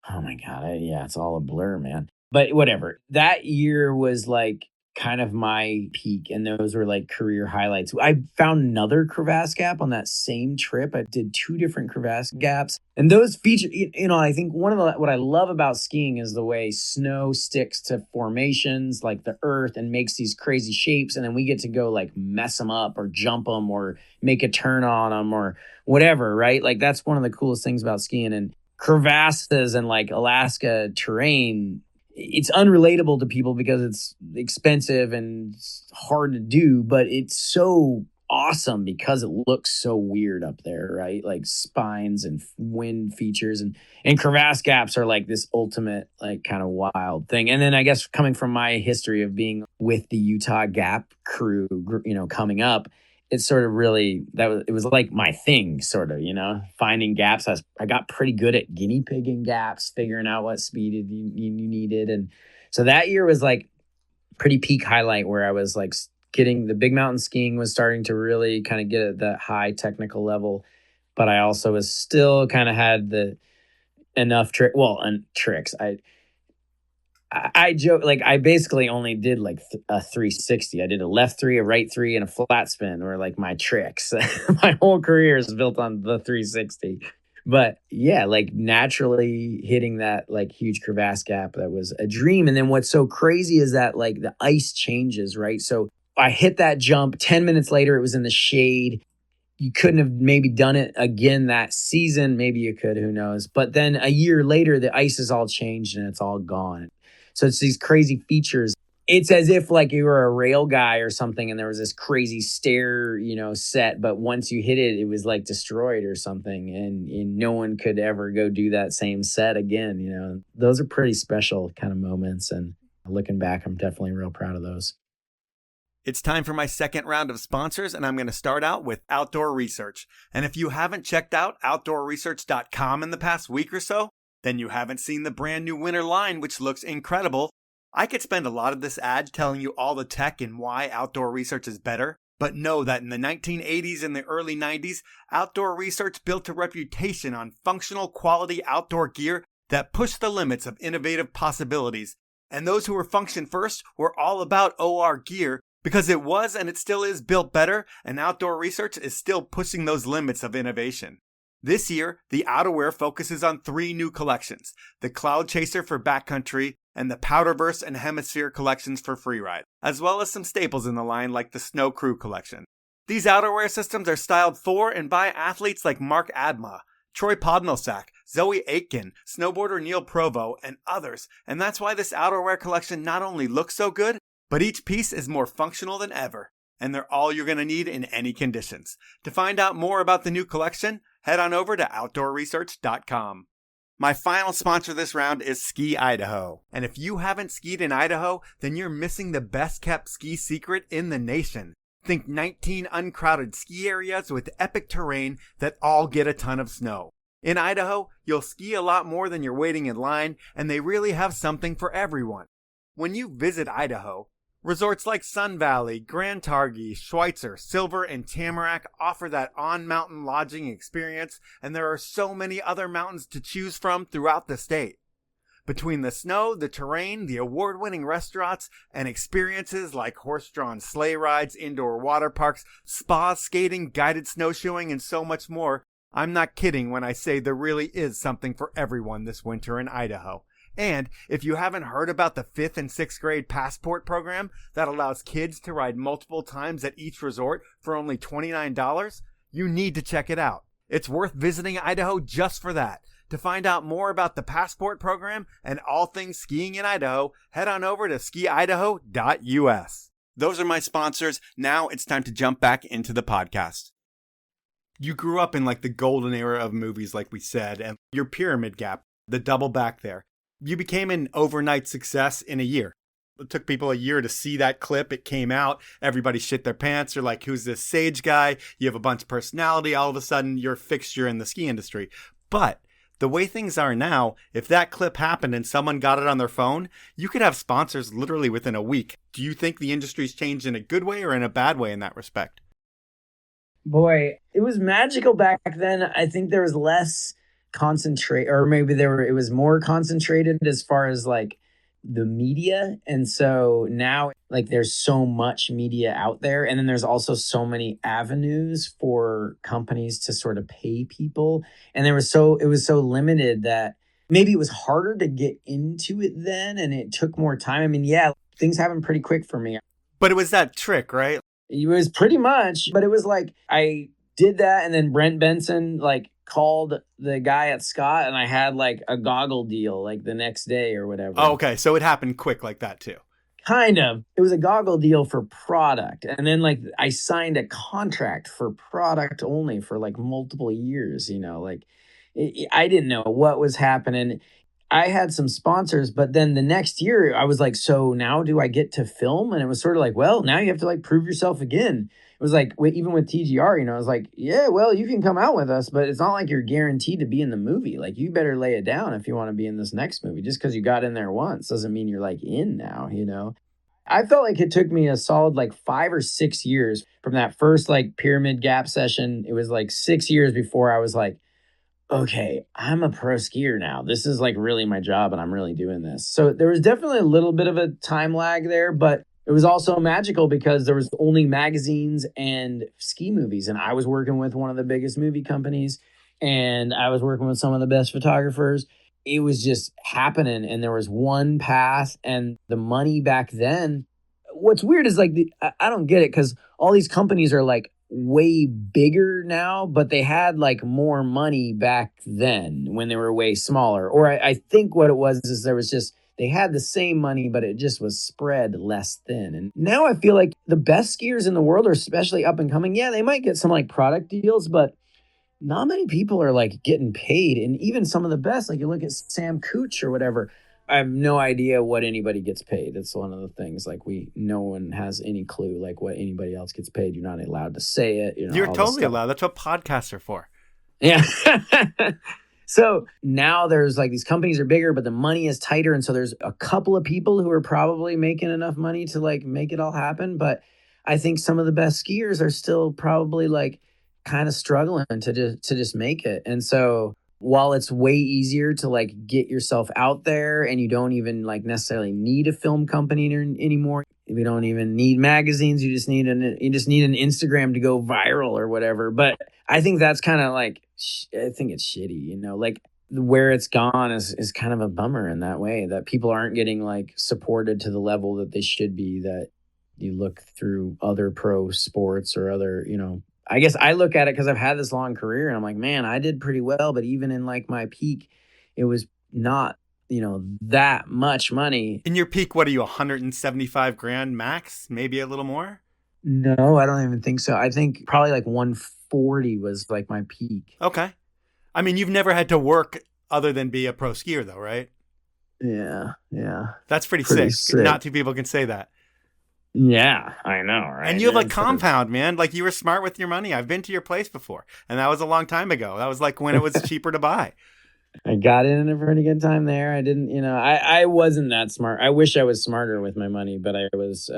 Oh my God. It's all a blur, man. But whatever. That year was like kind of my peak, and those were like career highlights. I found another crevasse gap on that same trip. I did 2 different crevasse gaps, and those feature, I think what I love about skiing is the way snow sticks to formations like the earth and makes these crazy shapes, and then we get to go like mess them up or jump them or make a turn on them or whatever, right? Like that's one of the coolest things about skiing. And crevasses and like Alaska terrain, it's unrelatable to people because it's expensive and it's hard to do, but it's so awesome because it looks so weird up there, right? Like spines and wind features and crevasse gaps are like this ultimate, like kind of wild thing. And then I guess coming from my history of being with the Utah Gap crew, coming up, it's sort of really it was like my thing, sort of, finding gaps. I got pretty good at guinea pigging gaps, figuring out what speed you needed. And so that year was like pretty peak highlight where I was like getting the big mountain skiing was starting to really kind of get at that high technical level. But I also was still kind of had the enough tricks. I joke, like I basically only did like a 360. I did a left 3, a right 3, and a flat spin were like my tricks. My whole career is built on the 360. But yeah, like naturally hitting that like huge crevasse gap, that was a dream. And then what's so crazy is that like the ice changes, right? So I hit that jump 10 minutes later, it was in the shade. You couldn't have maybe done it again that season. Maybe you could, who knows? But then a year later, the ice is all changed and it's all gone. So it's these crazy features. It's as if like you were a rail guy or something and there was this crazy stair, set. But once you hit it, it was like destroyed or something. And no one could ever go do that same set again. Those are pretty special kind of moments. And looking back, I'm definitely real proud of those. It's time for my second round of sponsors, and I'm going to start out with Outdoor Research. And if you haven't checked out outdoorresearch.com in the past week or so, then you haven't seen the brand new winter line, which looks incredible. I could spend a lot of this ad telling you all the tech and why Outdoor Research is better, but know that in the 1980s and the early 90s, Outdoor Research built a reputation on functional quality outdoor gear that pushed the limits of innovative possibilities. And those who were function first were all about OR gear, because it was and it still is built better, and Outdoor Research is still pushing those limits of innovation. This year, the outerwear focuses on 3 new collections: the Cloud Chaser for backcountry and the Powderverse and Hemisphere collections for freeride, as well as some staples in the line like the Snow Crew collection. These outerwear systems are styled for and by athletes like Mark Adma, Troy Podnosak, Zoe Aitken, snowboarder Neil Provo, and others, and that's why this outerwear collection not only looks so good, but each piece is more functional than ever, and they're all you're going to need in any conditions. To find out more about the new collection, head on over to outdoorresearch.com. My final sponsor this round is Ski Idaho. And if you haven't skied in Idaho, then you're missing the best kept ski secret in the nation. Think 19 uncrowded ski areas with epic terrain that all get a ton of snow. In Idaho, you'll ski a lot more than you're waiting in line, and they really have something for everyone. When you visit Idaho, resorts like Sun Valley, Grand Targhee, Schweitzer, Silver, and Tamarack offer that on-mountain lodging experience, and there are so many other mountains to choose from throughout the state. Between the snow, the terrain, the award-winning restaurants, and experiences like horse-drawn sleigh rides, indoor water parks, spa skating, guided snowshoeing, and so much more, I'm not kidding when I say there really is something for everyone this winter in Idaho. And if you haven't heard about the 5th and 6th grade passport program that allows kids to ride multiple times at each resort for only $29, you need to check it out. It's worth visiting Idaho just for that. To find out more about the passport program and all things skiing in Idaho, head on over to skiidaho.us. Those are my sponsors. Now it's time to jump back into the podcast. You grew up in like the golden era of movies, like we said, and your pyramid gap, the double back there. You became an overnight success in a year. It took people a year to see that clip. It came out. Everybody shit their pants. They're like, who's this Sage guy? You have a bunch of personality. All of a sudden, you're a fixture in the ski industry. But the way things are now, if that clip happened and someone got it on their phone, you could have sponsors literally within a week. Do you think the industry's changed in a good way or in a bad way in that respect? Boy, it was magical back then. I think there was less concentrate, or maybe it was more concentrated as far as like the media. And so now like there's so much media out there, and then there's also so many avenues for companies to sort of pay people, and it was so limited that maybe it was harder to get into it then, and it took more time. I mean, yeah, things happened pretty quick for me, but it was that trick, right? It was pretty much, but it was like I did that, and then Brent Benson like called the guy at Scott, and I had like a goggle deal like the next day or whatever. Oh, okay. So it happened quick like that too. Kind of. It was a goggle deal for product. And then like I signed a contract for product only for like multiple years, like I didn't know what was happening. I had some sponsors, but then the next year I was like, so now do I get to film? And it was sort of like, well, now you have to like prove yourself again. It was like, even with TGR, I was like, yeah, well, you can come out with us, but it's not like you're guaranteed to be in the movie. Like, you better lay it down if you want to be in this next movie. Just because you got in there once doesn't mean you're like in now. I felt like it took me a solid like 5 or 6 years from that first like Pyramid Gap session. It was like 6 years before I was like, okay, I'm a pro skier now. This is like really my job and I'm really doing this. So there was definitely a little bit of a time lag there, but it was also magical because there was only magazines and ski movies. And I was working with one of the biggest movie companies and I was working with some of the best photographers. It was just happening and there was one path and the money back then. What's weird is like, I don't get it because all these companies are like way bigger now, but they had like more money back then when they were way smaller. Or I think what it was is there was just, they had the same money, but it just was spread less thin. And now I feel like the best skiers in the world are especially up and coming. Yeah, they might get some like product deals, but not many people are like getting paid. And even some of the best, like you look at Sam Cooch or whatever, I have no idea what anybody gets paid. It's one of the things like no one has any clue like what anybody else gets paid. You're not allowed to say it. You're totally allowed. That's what podcasts are for. Yeah. So now there's like these companies are bigger, but the money is tighter. And so there's a couple of people who are probably making enough money to like make it all happen. But I think some of the best skiers are still probably like kind of struggling to just make it. And so while it's way easier to like get yourself out there and you don't even like necessarily need a film company anymore. We don't even need magazines. You just need an Instagram to go viral or whatever. But I think that's kind of like, I think it's shitty, like where it's gone is kind of a bummer in that way that people aren't getting like supported to the level that they should be, that you look through other pro sports or other, I guess I look at it because I've had this long career and I'm like, man, I did pretty well. But even in like my peak, it was not, that much money. In your peak, what are you, 175 grand max? Maybe a little more? No, I don't even think so. I think probably like 140 was like my peak. Okay. I mean, you've never had to work other than be a pro skier though, right? Yeah. That's pretty sick. Not two people can say that. Yeah, I know, right? And you have a compound, man. Like you were smart with your money. I've been to your place before, and that was a long time ago. That was like when it was cheaper to buy. I got in a pretty good time there. I didn't, I wasn't that smart. I wish I was smarter with my money, but I was,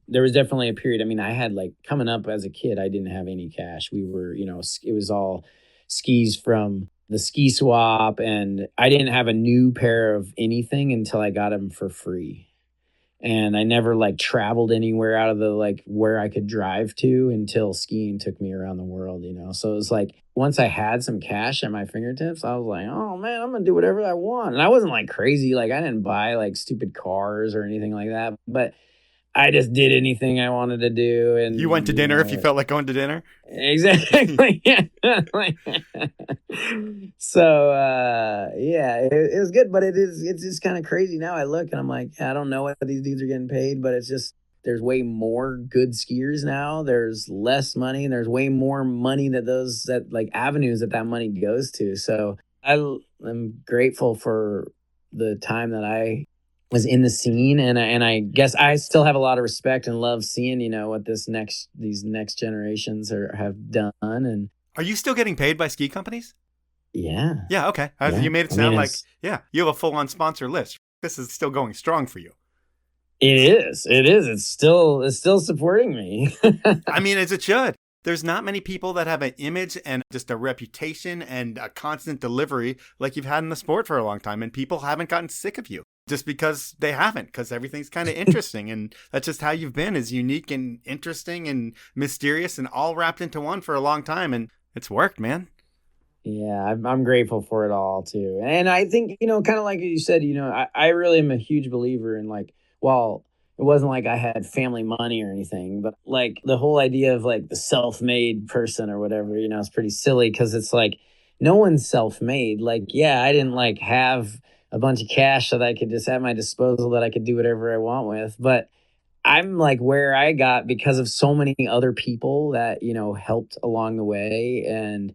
there was definitely a period. I mean, I had like coming up as a kid, I didn't have any cash. We were, it was all skis from the ski swap, and I didn't have a new pair of anything until I got them for free. And I never like traveled anywhere out of the like where I could drive to until skiing took me around the world, So it was like once I had some cash at my fingertips, I was like, oh man, I'm gonna do whatever I want. And I wasn't like crazy, like I didn't buy like stupid cars or anything like that, but I just did anything I wanted to do. And you went to dinner if you felt like going to dinner? Exactly. So it was good, but it's just kind of crazy now. I look and I'm like, I don't know what these dudes are getting paid, but it's just there's way more good skiers now. There's less money and there's way more money that like avenues that money goes to. So I'm grateful for the time that I was in the scene, and I guess I still have a lot of respect and love seeing what these next generations have done. And are you still getting paid by ski companies? Yeah. Okay. Yeah. You made it sound like you have a full-on sponsor list. This is still going strong for you. It is. It's still supporting me. I mean, as it should. There's not many people that have an image and just a reputation and a constant delivery like you've had in the sport for a long time, and people haven't gotten sick of you. Just because they haven't, because everything's kind of interesting. And that's just how you've been, is unique and interesting and mysterious and all wrapped into one for a long time. And it's worked, man. Yeah, I'm grateful for it all, too. And I think, kind of like you said, I really am a huge believer in like, well, it wasn't like I had family money or anything, but like the whole idea of like the self-made person or whatever, it's pretty silly because it's like no one's self-made. Like, yeah, I didn't like have a bunch of cash that I could just at my disposal that I could do whatever I want with. But I'm like where I got because of so many other people that, helped along the way. And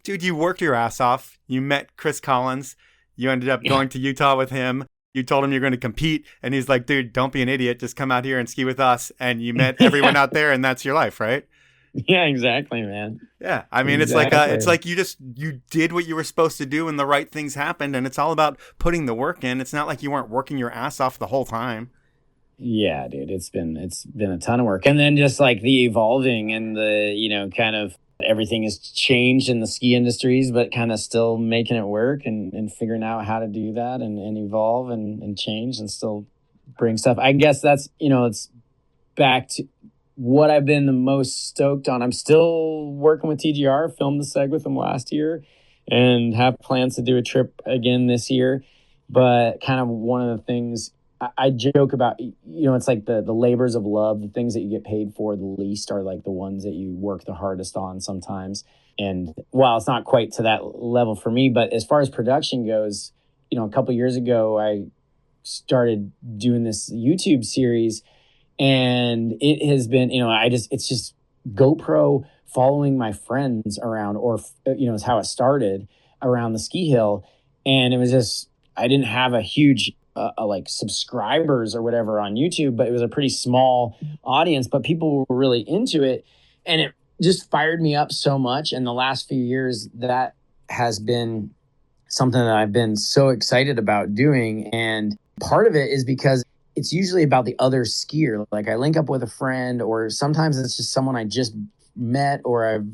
Dude, you worked your ass off. You met Chris Collins. You ended up going to Utah with him. You told him you're going to compete. And he's like, dude, don't be an idiot. Just come out here and ski with us. And you met everyone out there, and that's your life, right? Yeah, exactly, man. Yeah. I mean, Exactly. it's like you did what you were supposed to do and the right things happened. And it's all about putting the work in. It's not like you weren't working your ass off the whole time. Yeah, dude, it's been a ton of work. And then just like the evolving and the, kind of everything has changed in the ski industries, but kind of still making it work and figuring out how to do that and evolve and change and still bring stuff. I guess that's, it's back to what I've been the most stoked on. I'm still working with TGR, filmed the seg with them last year and have plans to do a trip again this year. But kind of one of the things I joke about, it's like the labors of love, the things that you get paid for the least are like the ones that you work the hardest on sometimes. And while it's not quite to that level for me, but as far as production goes, a couple of years ago, I started doing this YouTube series, and it has been, it's just GoPro following my friends around, or, is how it started around the ski hill. And it was just, I didn't have a huge like subscribers or whatever on YouTube, but it was a pretty small audience, but people were really into it, and it just fired me up so much. And the last few years, that has been something that I've been so excited about doing. And part of it is because it's usually about the other skier. Like I link up with a friend, or sometimes it's just someone I just met or I've,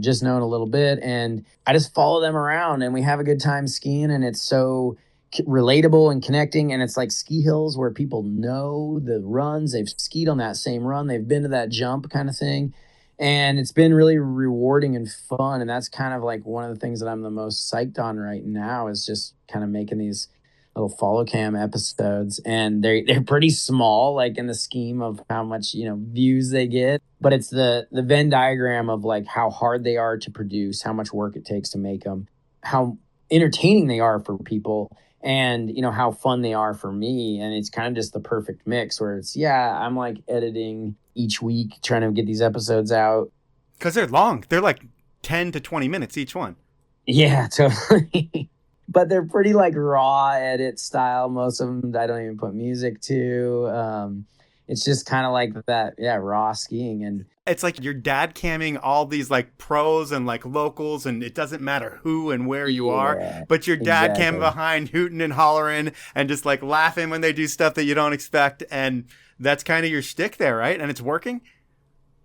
just known a little bit, and I just follow them around and we have a good time skiing, and it's so relatable and connecting. And it's like ski hills where people know the runs, they've skied on that same run, they've been to that jump kind of thing, and it's been really rewarding and fun. And that's kind of like one of the things that I'm the most psyched on right now, is just kind of making these little follow cam episodes. And they're pretty small, like in the scheme of how much views they get, but it's the Venn diagram of like how hard they are to produce, how much work it takes to make them, how entertaining they are for people, and how fun they are for me. And it's kind of just the perfect mix where it's, I'm like editing each week, trying to get these episodes out, because they're long. They're like 10 to 20 minutes each one. Yeah, totally. But they're pretty like raw edit style. Most of them I don't even put music to. It's just kind of like that, raw skiing. And it's like your dad camming all these like pros and like locals, and it doesn't matter who and where you are, but your dad camming behind, hooting and hollering and just like laughing when they do stuff that you don't expect. And that's kind of your shtick there, right? And it's working.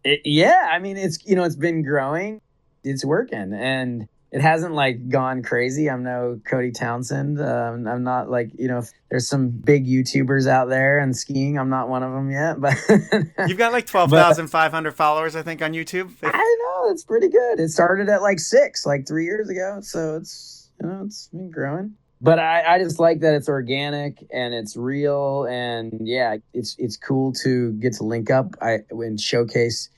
I mean, it's, it's been growing. It's working. And it hasn't like gone crazy. I'm no Cody Townsend. I'm not like, there's some big YouTubers out there and skiing. I'm not one of them yet, but you've got like 12,500 followers, I think, on YouTube. I know, it's pretty good. It started at like 6, like 3 years ago. So it's, it's been growing. But I just like that it's organic and it's real. And it's cool to get to link up and showcase,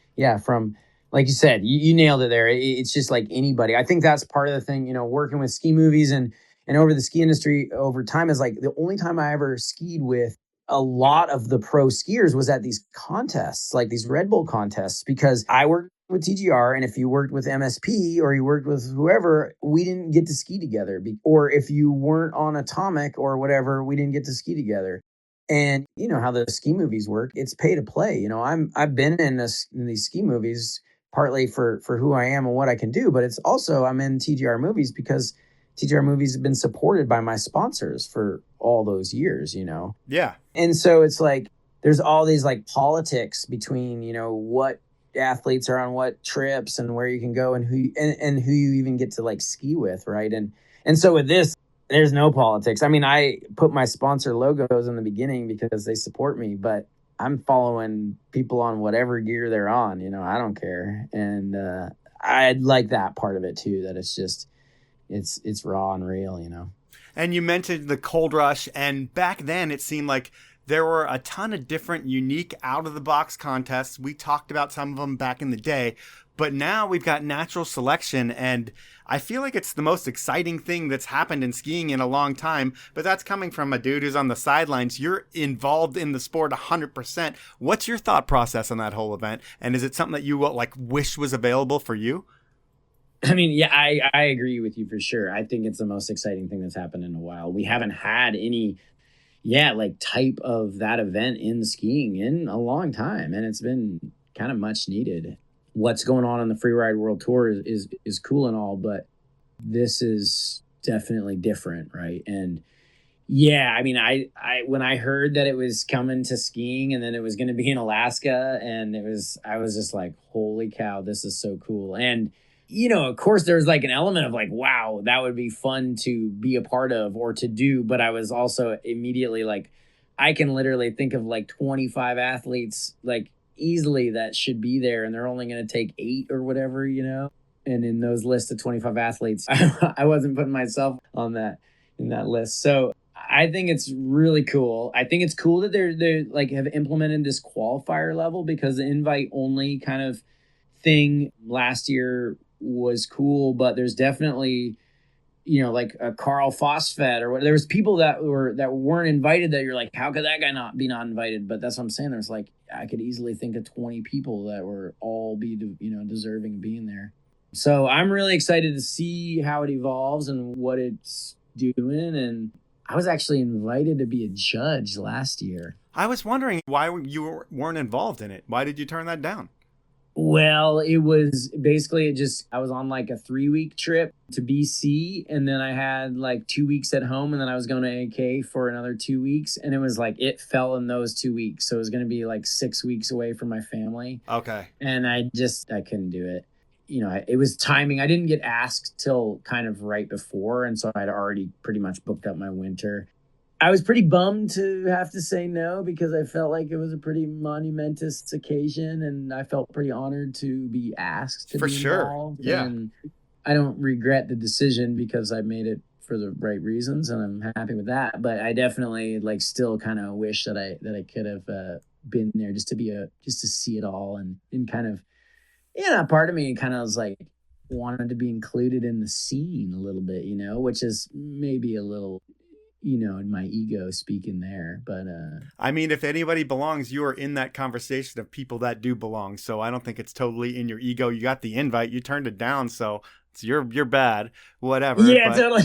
from, like you said, you nailed it there. It's just like anybody. I think that's part of the thing, working with ski movies and over the ski industry over time, is like the only time I ever skied with a lot of the pro skiers was at these contests, like these Red Bull contests, because I worked with TGR, and if you worked with MSP or you worked with whoever, we didn't get to ski together. Or if you weren't on Atomic or whatever, we didn't get to ski together. And you know how the ski movies work. It's pay to play. I've been in these ski movies partly for who I am and what I can do, but it's also I'm in TGR movies because TGR movies have been supported by my sponsors for all those years, Yeah. And so it's like there's all these like politics between, what athletes are on what trips and where you can go and who you even get to like ski with, right? And so with this, there's no politics. I mean, I put my sponsor logos in the beginning because they support me, but I'm following people on whatever gear they're on, I don't care. And I like that part of it too, that it's just, it's raw and real, And you mentioned the cold rush, and back then it seemed like There were a ton of different unique out-of-the-box contests. We talked about some of them back in the day, but now we've got natural selection, and I feel like it's the most exciting thing that's happened in skiing in a long time, but that's coming from a dude who's on the sidelines. You're involved in the sport 100%. What's your thought process on that whole event, and is it something that you wish was available for you? I mean, yeah, I agree with you for sure. I think it's the most exciting thing that's happened in a while. We haven't had any type of that event in skiing in a long time, and it's been kind of much needed. What's going on the Freeride World Tour is cool and all, but this is definitely different, right? And yeah, I mean, I when I heard that it was coming to skiing and then it was going to be in Alaska, and I was just like, holy cow, this is so cool. And of course, there's like an element of like, wow, that would be fun to be a part of or to do. But I was also immediately like, I can literally think of like 25 athletes like easily that should be there, and they're only going to take 8 or whatever, And in those lists of 25 athletes, I wasn't putting myself on that in that list. So I think it's really cool. I think it's cool that they're like have implemented this qualifier level, because the invite only kind of thing last year was cool, but there's definitely like a Carl Fosfet or what. There was people that weren't invited that you're like, how could that guy not invited? But that's what I'm saying. There's like, I could easily think of 20 people that were all be deserving of being there. So I'm really excited to see how it evolves and what it's doing. And I was actually invited to be a judge last year. I was wondering why you weren't involved in it. Why did you turn that down? Well, it was basically I was on like a 3-week trip to BC, and then I had like 2 weeks at home, and then I was going to AK for another 2 weeks. And it was like, it fell in those 2 weeks. So it was going to be like 6 weeks away from my family. Okay. And I couldn't do it. It was timing. I didn't get asked till kind of right before. And so I'd already pretty much booked up my winter. I was pretty bummed to have to say no, because I felt like it was a pretty monumentous occasion, and I felt pretty honored to be asked to be involved. Yeah. And I don't regret the decision, because I made it for the right reasons, and I'm happy with that. But I definitely still kind of wish that I could have been there just to see it all, and kind of, part of me kind of was like, wanted to be included in the scene a little bit, which is maybe a little, in my ego speaking there. But I mean, if anybody belongs, you are in that conversation of people that do belong. So I don't think it's totally in your ego. You got the invite, you turned it down, so you're bad, whatever. Yeah, totally.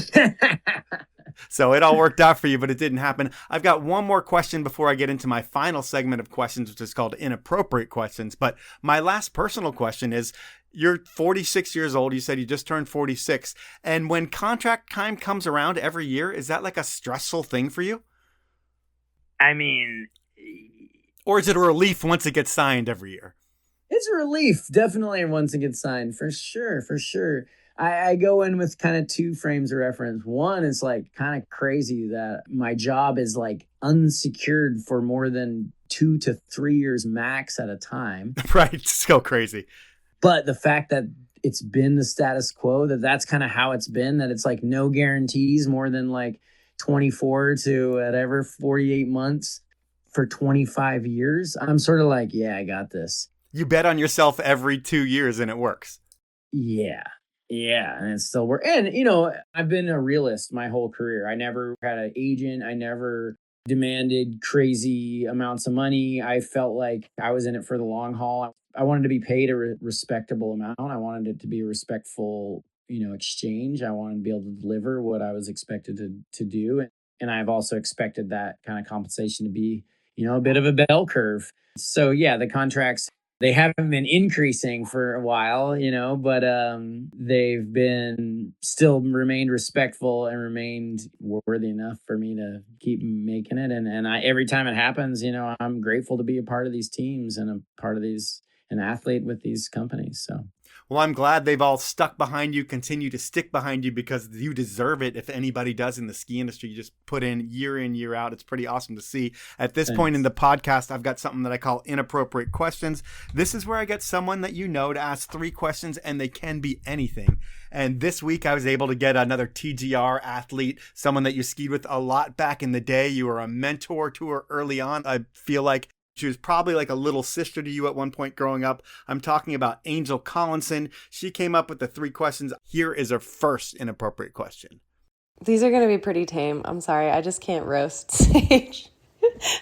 So it all worked out for you, but it didn't happen. I've got one more question before I get into my final segment of questions, which is called Inappropriate Questions. But my last personal question is, you're 46 years old. You said you just turned 46. And when contract time comes around every year, is that like a stressful thing for you? I mean... Or is it a relief once it gets signed every year? It's a relief, definitely, once it gets signed, for sure, for sure. I go in with kind of 2 frames of reference. One is like kind of crazy that my job is like unsecured for more than 2 to 3 years max at a time. Right, just go crazy. But the fact that it's been the status quo, that's kind of how it's been, that it's like no guarantees more than like 24 to whatever, 48 months for 25 years. I'm sort of like, yeah, I got this. You bet on yourself every 2 years and it works. Yeah. Yeah. And it's still work. And, I've been a realist my whole career. I never had an agent. I never demanded crazy amounts of money. I felt like I was in it for the long haul. I wanted to be paid a respectable amount. I wanted it to be a respectful, exchange. I wanted to be able to deliver what I was expected to do. And I've also expected that kind of compensation to be, a bit of a bell curve. So yeah, the contracts, they haven't been increasing for a while, but they've been still remained respectful and remained worthy enough for me to keep making it. And every time it happens, I'm grateful to be a part of these teams and a part of these an athlete with these companies. So. Well, I'm glad they've all stuck behind you, continue to stick behind you, because you deserve it. If anybody does in the ski industry, you just put in, year out. It's pretty awesome to see. At this point in the podcast, I've got something that I call inappropriate questions. This is where I get someone that you know to ask 3 questions, and they can be anything. And this week I was able to get another TGR athlete, someone that you skied with a lot back in the day. You were a mentor to her early on. I feel like she was probably like a little sister to you at one point growing up. I'm talking about Angel Collinson. She came up with the 3 questions. Here is her first inappropriate question. These are going to be pretty tame. I'm sorry. I just can't roast Sage.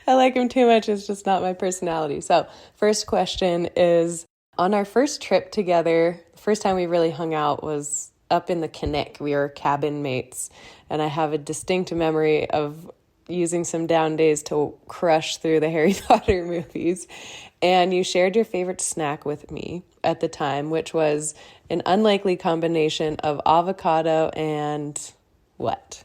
I like him too much. It's just not my personality. So first question is, on our first trip together, the first time we really hung out was up in the Canuck. We were cabin mates. And I have a distinct memory of using some down days to crush through the Harry Potter movies. And you shared your favorite snack with me at the time, which was an unlikely combination of avocado and what?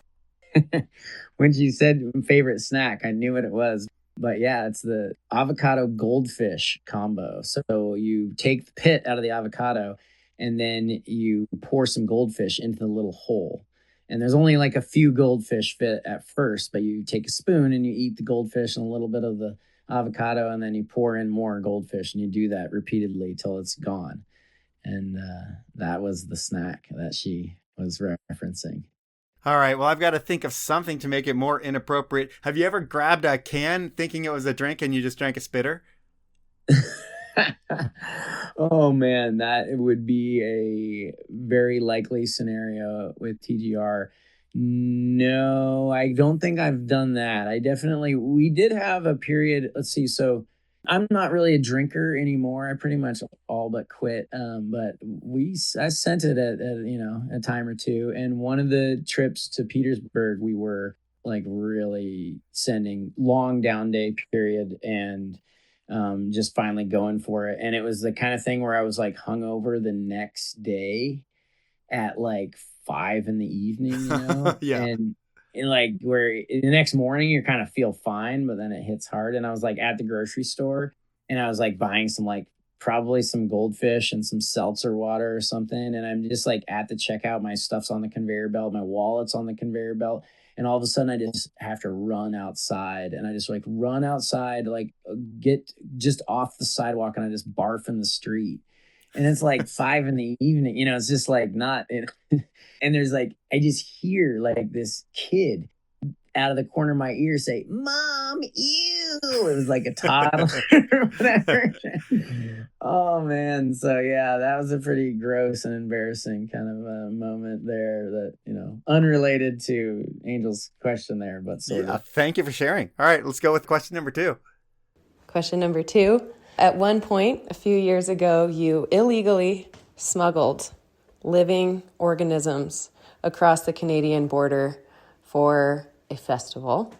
When you said favorite snack, I knew what it was. But yeah, it's the avocado goldfish combo. So you take the pit out of the avocado and then you pour some goldfish into the little hole. And there's only like a few goldfish fit at first, but you take a spoon and you eat the goldfish and a little bit of the avocado, and then you pour in more goldfish, and you do that repeatedly till it's gone. And that was the snack that she was referencing. All right. Well, I've got to think of something to make it more inappropriate. Have you ever grabbed a can thinking it was a drink and you just drank a spitter? Oh man, that would be a very likely scenario with TGR. No, I don't think I've done that. We did have a period. Let's see. So I'm not really a drinker anymore. I pretty much all but quit. But I sent it at a time or two. And one of the trips to Petersburg, we were like really sending long down day period and just finally going for it. And it was the kind of thing where I was like hungover the next day at like 5 PM, Yeah. And like where the next morning you kind of feel fine, but then it hits hard. And I was like at the grocery store and I was like buying some like probably some goldfish and some seltzer water or something. And I'm just like at the checkout, my stuff's on the conveyor belt, my wallet's on the conveyor belt. And all of a sudden I just have to run outside, and I just like run outside, like get just off the sidewalk, and I just barf in the street. And it's like 5 PM, it's just like not, and there's like, I just hear like this kid out of the corner of my ear say, "Mom, ew." It was like a toddler or whatever. Oh man. So yeah, that was a pretty gross and embarrassing kind of a moment there that, unrelated to Angel's question there, but sort of. Thank you for sharing. All right, let's go with question number 2. Question number 2. At one point, a few years ago, you illegally smuggled living organisms across the Canadian border for a festival.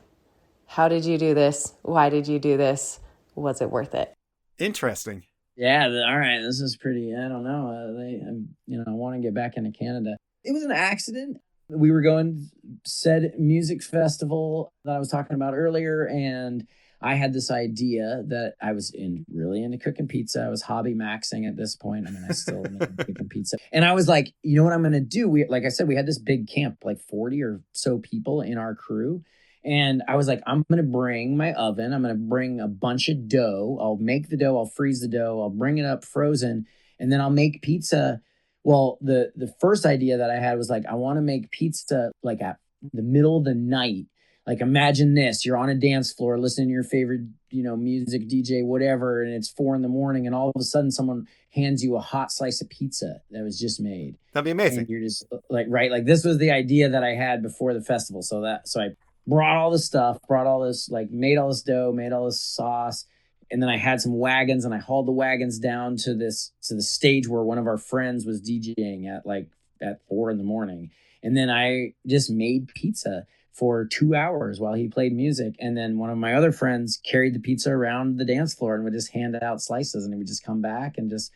How did you do this? Why did you do this? Was it worth it? Interesting. Yeah. All right. This is pretty, I don't know. I want to get back into Canada. It was an accident. We were going said music festival that I was talking about earlier, and I had this idea that I was really into cooking pizza. I was hobby maxing at this point. I mean, I still am into cooking pizza. And I was like, you know what I'm going to do? Like I said, we had this big camp, like 40 or so people in our crew. And I was like, I'm going to bring my oven. I'm going to bring a bunch of dough. I'll make the dough. I'll freeze the dough. I'll bring it up frozen. And then I'll make pizza. Well, the first idea that I had was like, I want to make pizza like at the middle of the night. Like, imagine this, you're on a dance floor listening to your favorite, music, DJ, whatever, and it's 4 AM, and all of a sudden someone hands you a hot slice of pizza that was just made. That'd be amazing. And you're just like, right, like this was the idea that I had before the festival. So I brought all this stuff, like made all this dough, made all this sauce. And then I had some wagons, and I hauled the wagons down to the stage where one of our friends was DJing at 4 AM. And then I just made pizza for 2 hours while he played music. And then one of my other friends carried the pizza around the dance floor and would just hand out slices, and he would just come back and just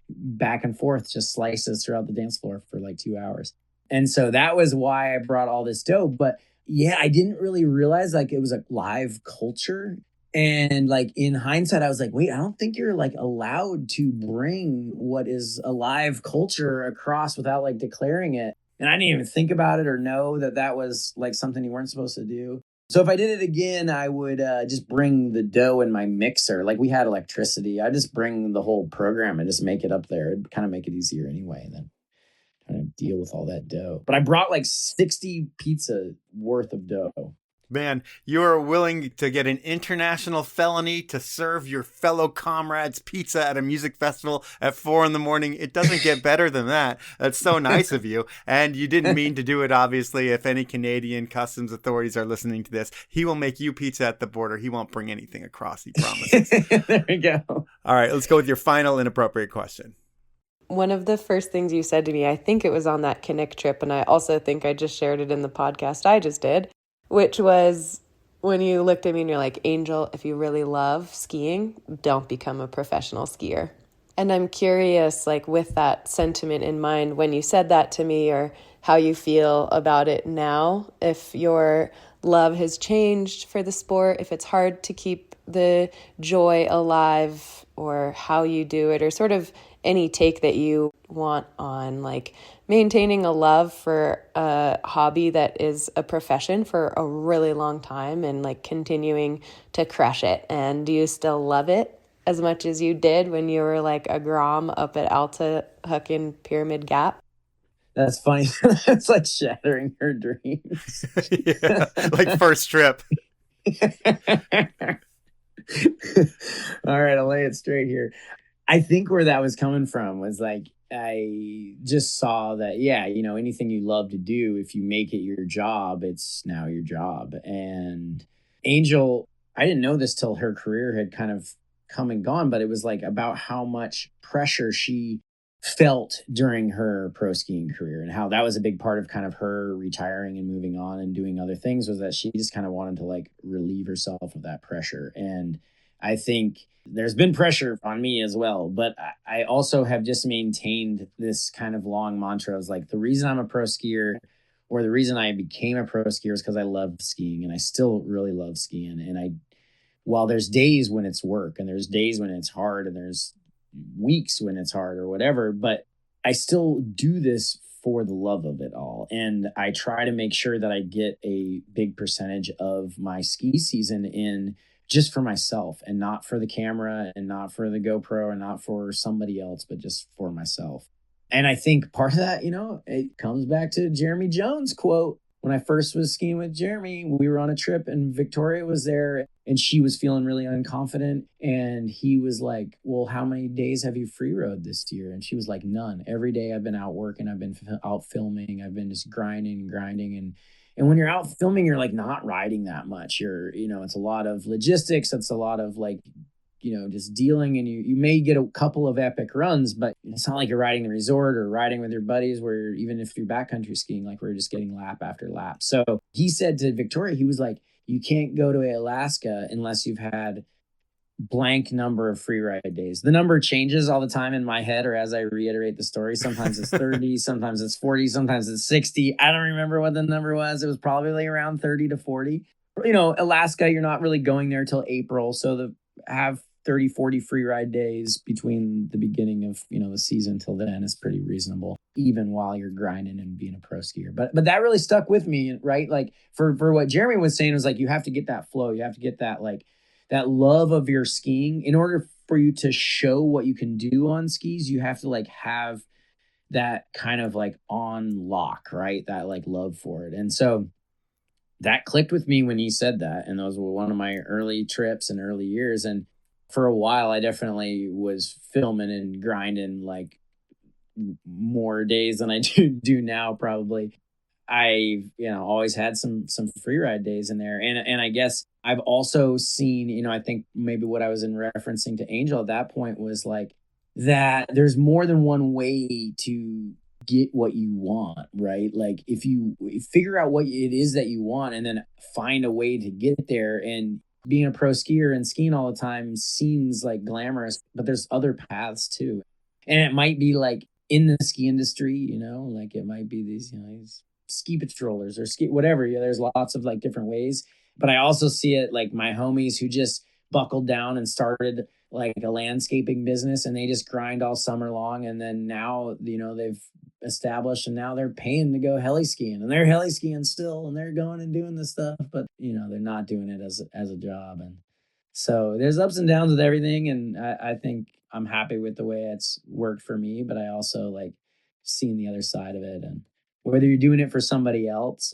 back and forth, just slices throughout the dance floor for like 2 hours. And so that was why I brought all this dough. But yeah, I didn't really realize like it was a live culture. And like in hindsight, I was like, wait, I don't think you're like allowed to bring what is a live culture across without like declaring it. And I didn't even think about it or know that that was like something you weren't supposed to do. So if I did it again, I would just bring the dough in my mixer. Like we had electricity. I just bring the whole program and just make it up there. It'd kind of make it easier anyway. And then kind of deal with all that dough. But I brought like 60 pizza worth of dough. Man, you are willing to get an international felony to serve your fellow comrades pizza at a music festival at 4 a.m. It doesn't get better than that. That's so nice of you. And you didn't mean to do it, obviously. If any Canadian customs authorities are listening to this, he will make you pizza at the border. He won't bring anything across, he promises. There we go. All right, let's go with your final inappropriate question. One of the first things you said to me, I think it was on that Kinnick trip, and I also think I just shared it in the podcast I just did, which was when you looked at me and you're like, Angel, if you really love skiing, don't become a professional skier. And I'm curious, like with that sentiment in mind, when you said that to me or how you feel about it now, if your love has changed for the sport, if it's hard to keep the joy alive or how you do it, or sort of any take that you want on like maintaining a love for a hobby that is a profession for a really long time and like continuing to crush it. And do you still love it as much as you did when you were like a Grom up at Alta Huckin Pyramid Gap? That's funny. It's like shattering her dreams. Yeah, like first trip. All right, I'll lay it straight here. I think where that was coming from was like, I just saw that, yeah, you know, anything you love to do, if you make it your job, it's now your job. And Angel, I didn't know this till her career had kind of come and gone, but it was like about how much pressure she felt during her pro skiing career and how that was a big part of kind of her retiring and moving on and doing other things, was that she just kind of wanted to like relieve herself of that pressure. And I think there's been pressure on me as well, but I also have just maintained this kind of long mantra of like, the reason I'm a pro skier, or the reason I became a pro skier, is because I love skiing, and I still really love skiing. And while there's days when it's work and there's days when it's hard and there's weeks when it's hard or whatever, but I still do this for the love of it all. And I try to make sure that I get a big percentage of my ski season in just for myself, and not for the camera and not for the GoPro and not for somebody else, but just for myself. And I think part of that, you know, it comes back to Jeremy Jones' quote. When I first was skiing with Jeremy, we were on a trip and Victoria was there and she was feeling really unconfident. And he was like, well, how many days have you free rode this year? And she was like, none. Every day I've been out working. I've been out filming. I've been just grinding. And when you're out filming, you're like not riding that much. It's a lot of logistics. It's a lot of like, just dealing, and you may get a couple of epic runs, but it's not like you're riding the resort or riding with your buddies where even if you're backcountry skiing, like we're just getting lap after lap. So he said to Victoria, he was like, you can't go to Alaska unless you've had blank number of free ride days. The number changes all the time in my head, or as I reiterate the story. Sometimes it's 30, sometimes it's 40, sometimes it's 60. I don't remember what the number was. It was probably around 30 to 40. Alaska, you're not really going there till April. So have 30, 40 free ride days between the beginning of, the season till then is pretty reasonable, even while you're grinding and being a pro skier. But that really stuck with me, right? Like for what Jeremy was saying was like, you have to get that flow. You have to get that, like that love of your skiing in order for you to show what you can do on skis. You have to like have that kind of like on lock, right? That like love for it. And so that clicked with me when he said that. And those were one of my early trips and early years. And for a while, I definitely was filming and grinding like more days than I do now. Probably, I've always had some free ride days in there, and I guess I've also seen, I think maybe what I was referencing to Angel at that point was like that. There's more than one way to get what you want, right? Like if you figure out what it is that you want, and then find a way to get there. And being a pro skier and skiing all the time seems like glamorous, but there's other paths too. And it might be like in the ski industry, like it might be these ski patrollers or ski, whatever. Yeah, there's lots of like different ways. But I also see it like my homies who just buckled down and started like a landscaping business, and they just grind all summer long. And then now, they've established, and now they're paying to go heli skiing, and they're heli skiing still, and they're going and doing this stuff, but they're not doing it as a job. And so there's ups and downs with everything. And I think I'm happy with the way it's worked for me, but I also like seeing the other side of it. And whether you're doing it for somebody else,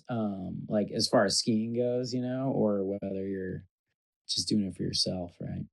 like as far as skiing goes, or whether you're just doing it for yourself, right?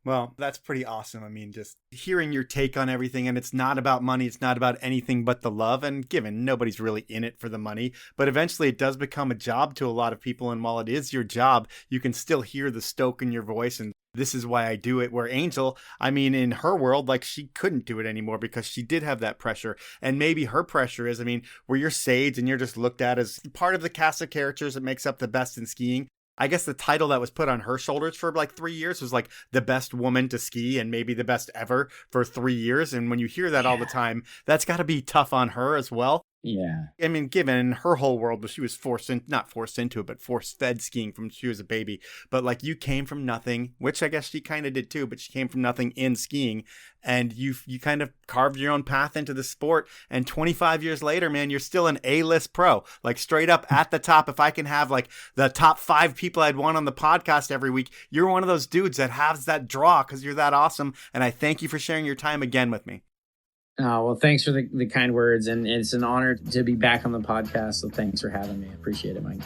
Well, that's pretty awesome. I mean, just hearing your take on everything, and it's not about money. It's not about anything but the love. And given nobody's really in it for the money, but eventually it does become a job to a lot of people. And while it is your job, you can still hear the stoke in your voice. And this is why I do it. Where Angel, I mean, in her world, like she couldn't do it anymore because she did have that pressure. And maybe her pressure is, I mean, where you're Sage and you're just looked at as part of the cast of characters that makes up the best in skiing. I guess the title that was put on her shoulders for like 3 years was like the best woman to ski and maybe the best ever for 3 years. And when you hear that all the time, that's got to be tough on her as well. Yeah. I mean, given her whole world, she was not forced into it, but force-fed skiing from she was a baby. But like you came from nothing, which I guess she kind of did too, but she came from nothing in skiing. And you kind of carved your own path into the sport. And 25 years later, man, you're still an A-list pro, like straight up at the top. If I can have like the top 5 people I'd want on the podcast every week, you're one of those dudes that has that draw because you're that awesome. And I thank you for sharing your time again with me. Oh, well, thanks for the kind words. And it's an honor to be back on the podcast. So thanks for having me. I appreciate it, Mike.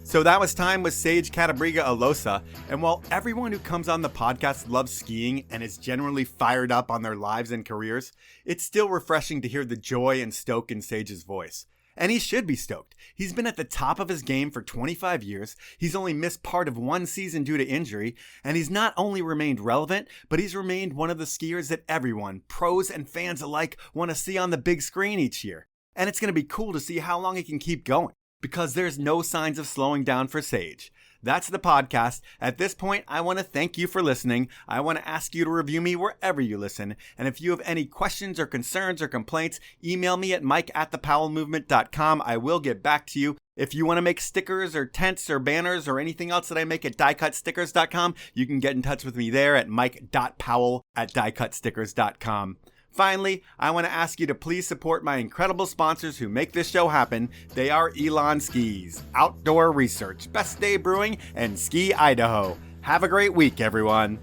So that was time with Sage Cattabriga-Alosa. And while everyone who comes on the podcast loves skiing and is generally fired up on their lives and careers, it's still refreshing to hear the joy and stoke in Sage's voice. And he should be stoked. He's been at the top of his game for 25 years. He's only missed part of 1 season due to injury. And he's not only remained relevant, but he's remained one of the skiers that everyone, pros and fans alike, want to see on the big screen each year. And it's going to be cool to see how long he can keep going, because there's no signs of slowing down for Sage. That's the podcast. At this point, I want to thank you for listening. I want to ask you to review me wherever you listen. And if you have any questions or concerns or complaints, email me at mike@thepowellmovement.com. I will get back to you. If you want to make stickers or tents or banners or anything else that I make at diecutstickers.com, you can get in touch with me there at mike.powell@diecutstickers.com. Finally, I want to ask you to please support my incredible sponsors who make this show happen. They are Elan Skis, Outdoor Research, Best Day Brewing, and Ski Idaho. Have a great week, everyone.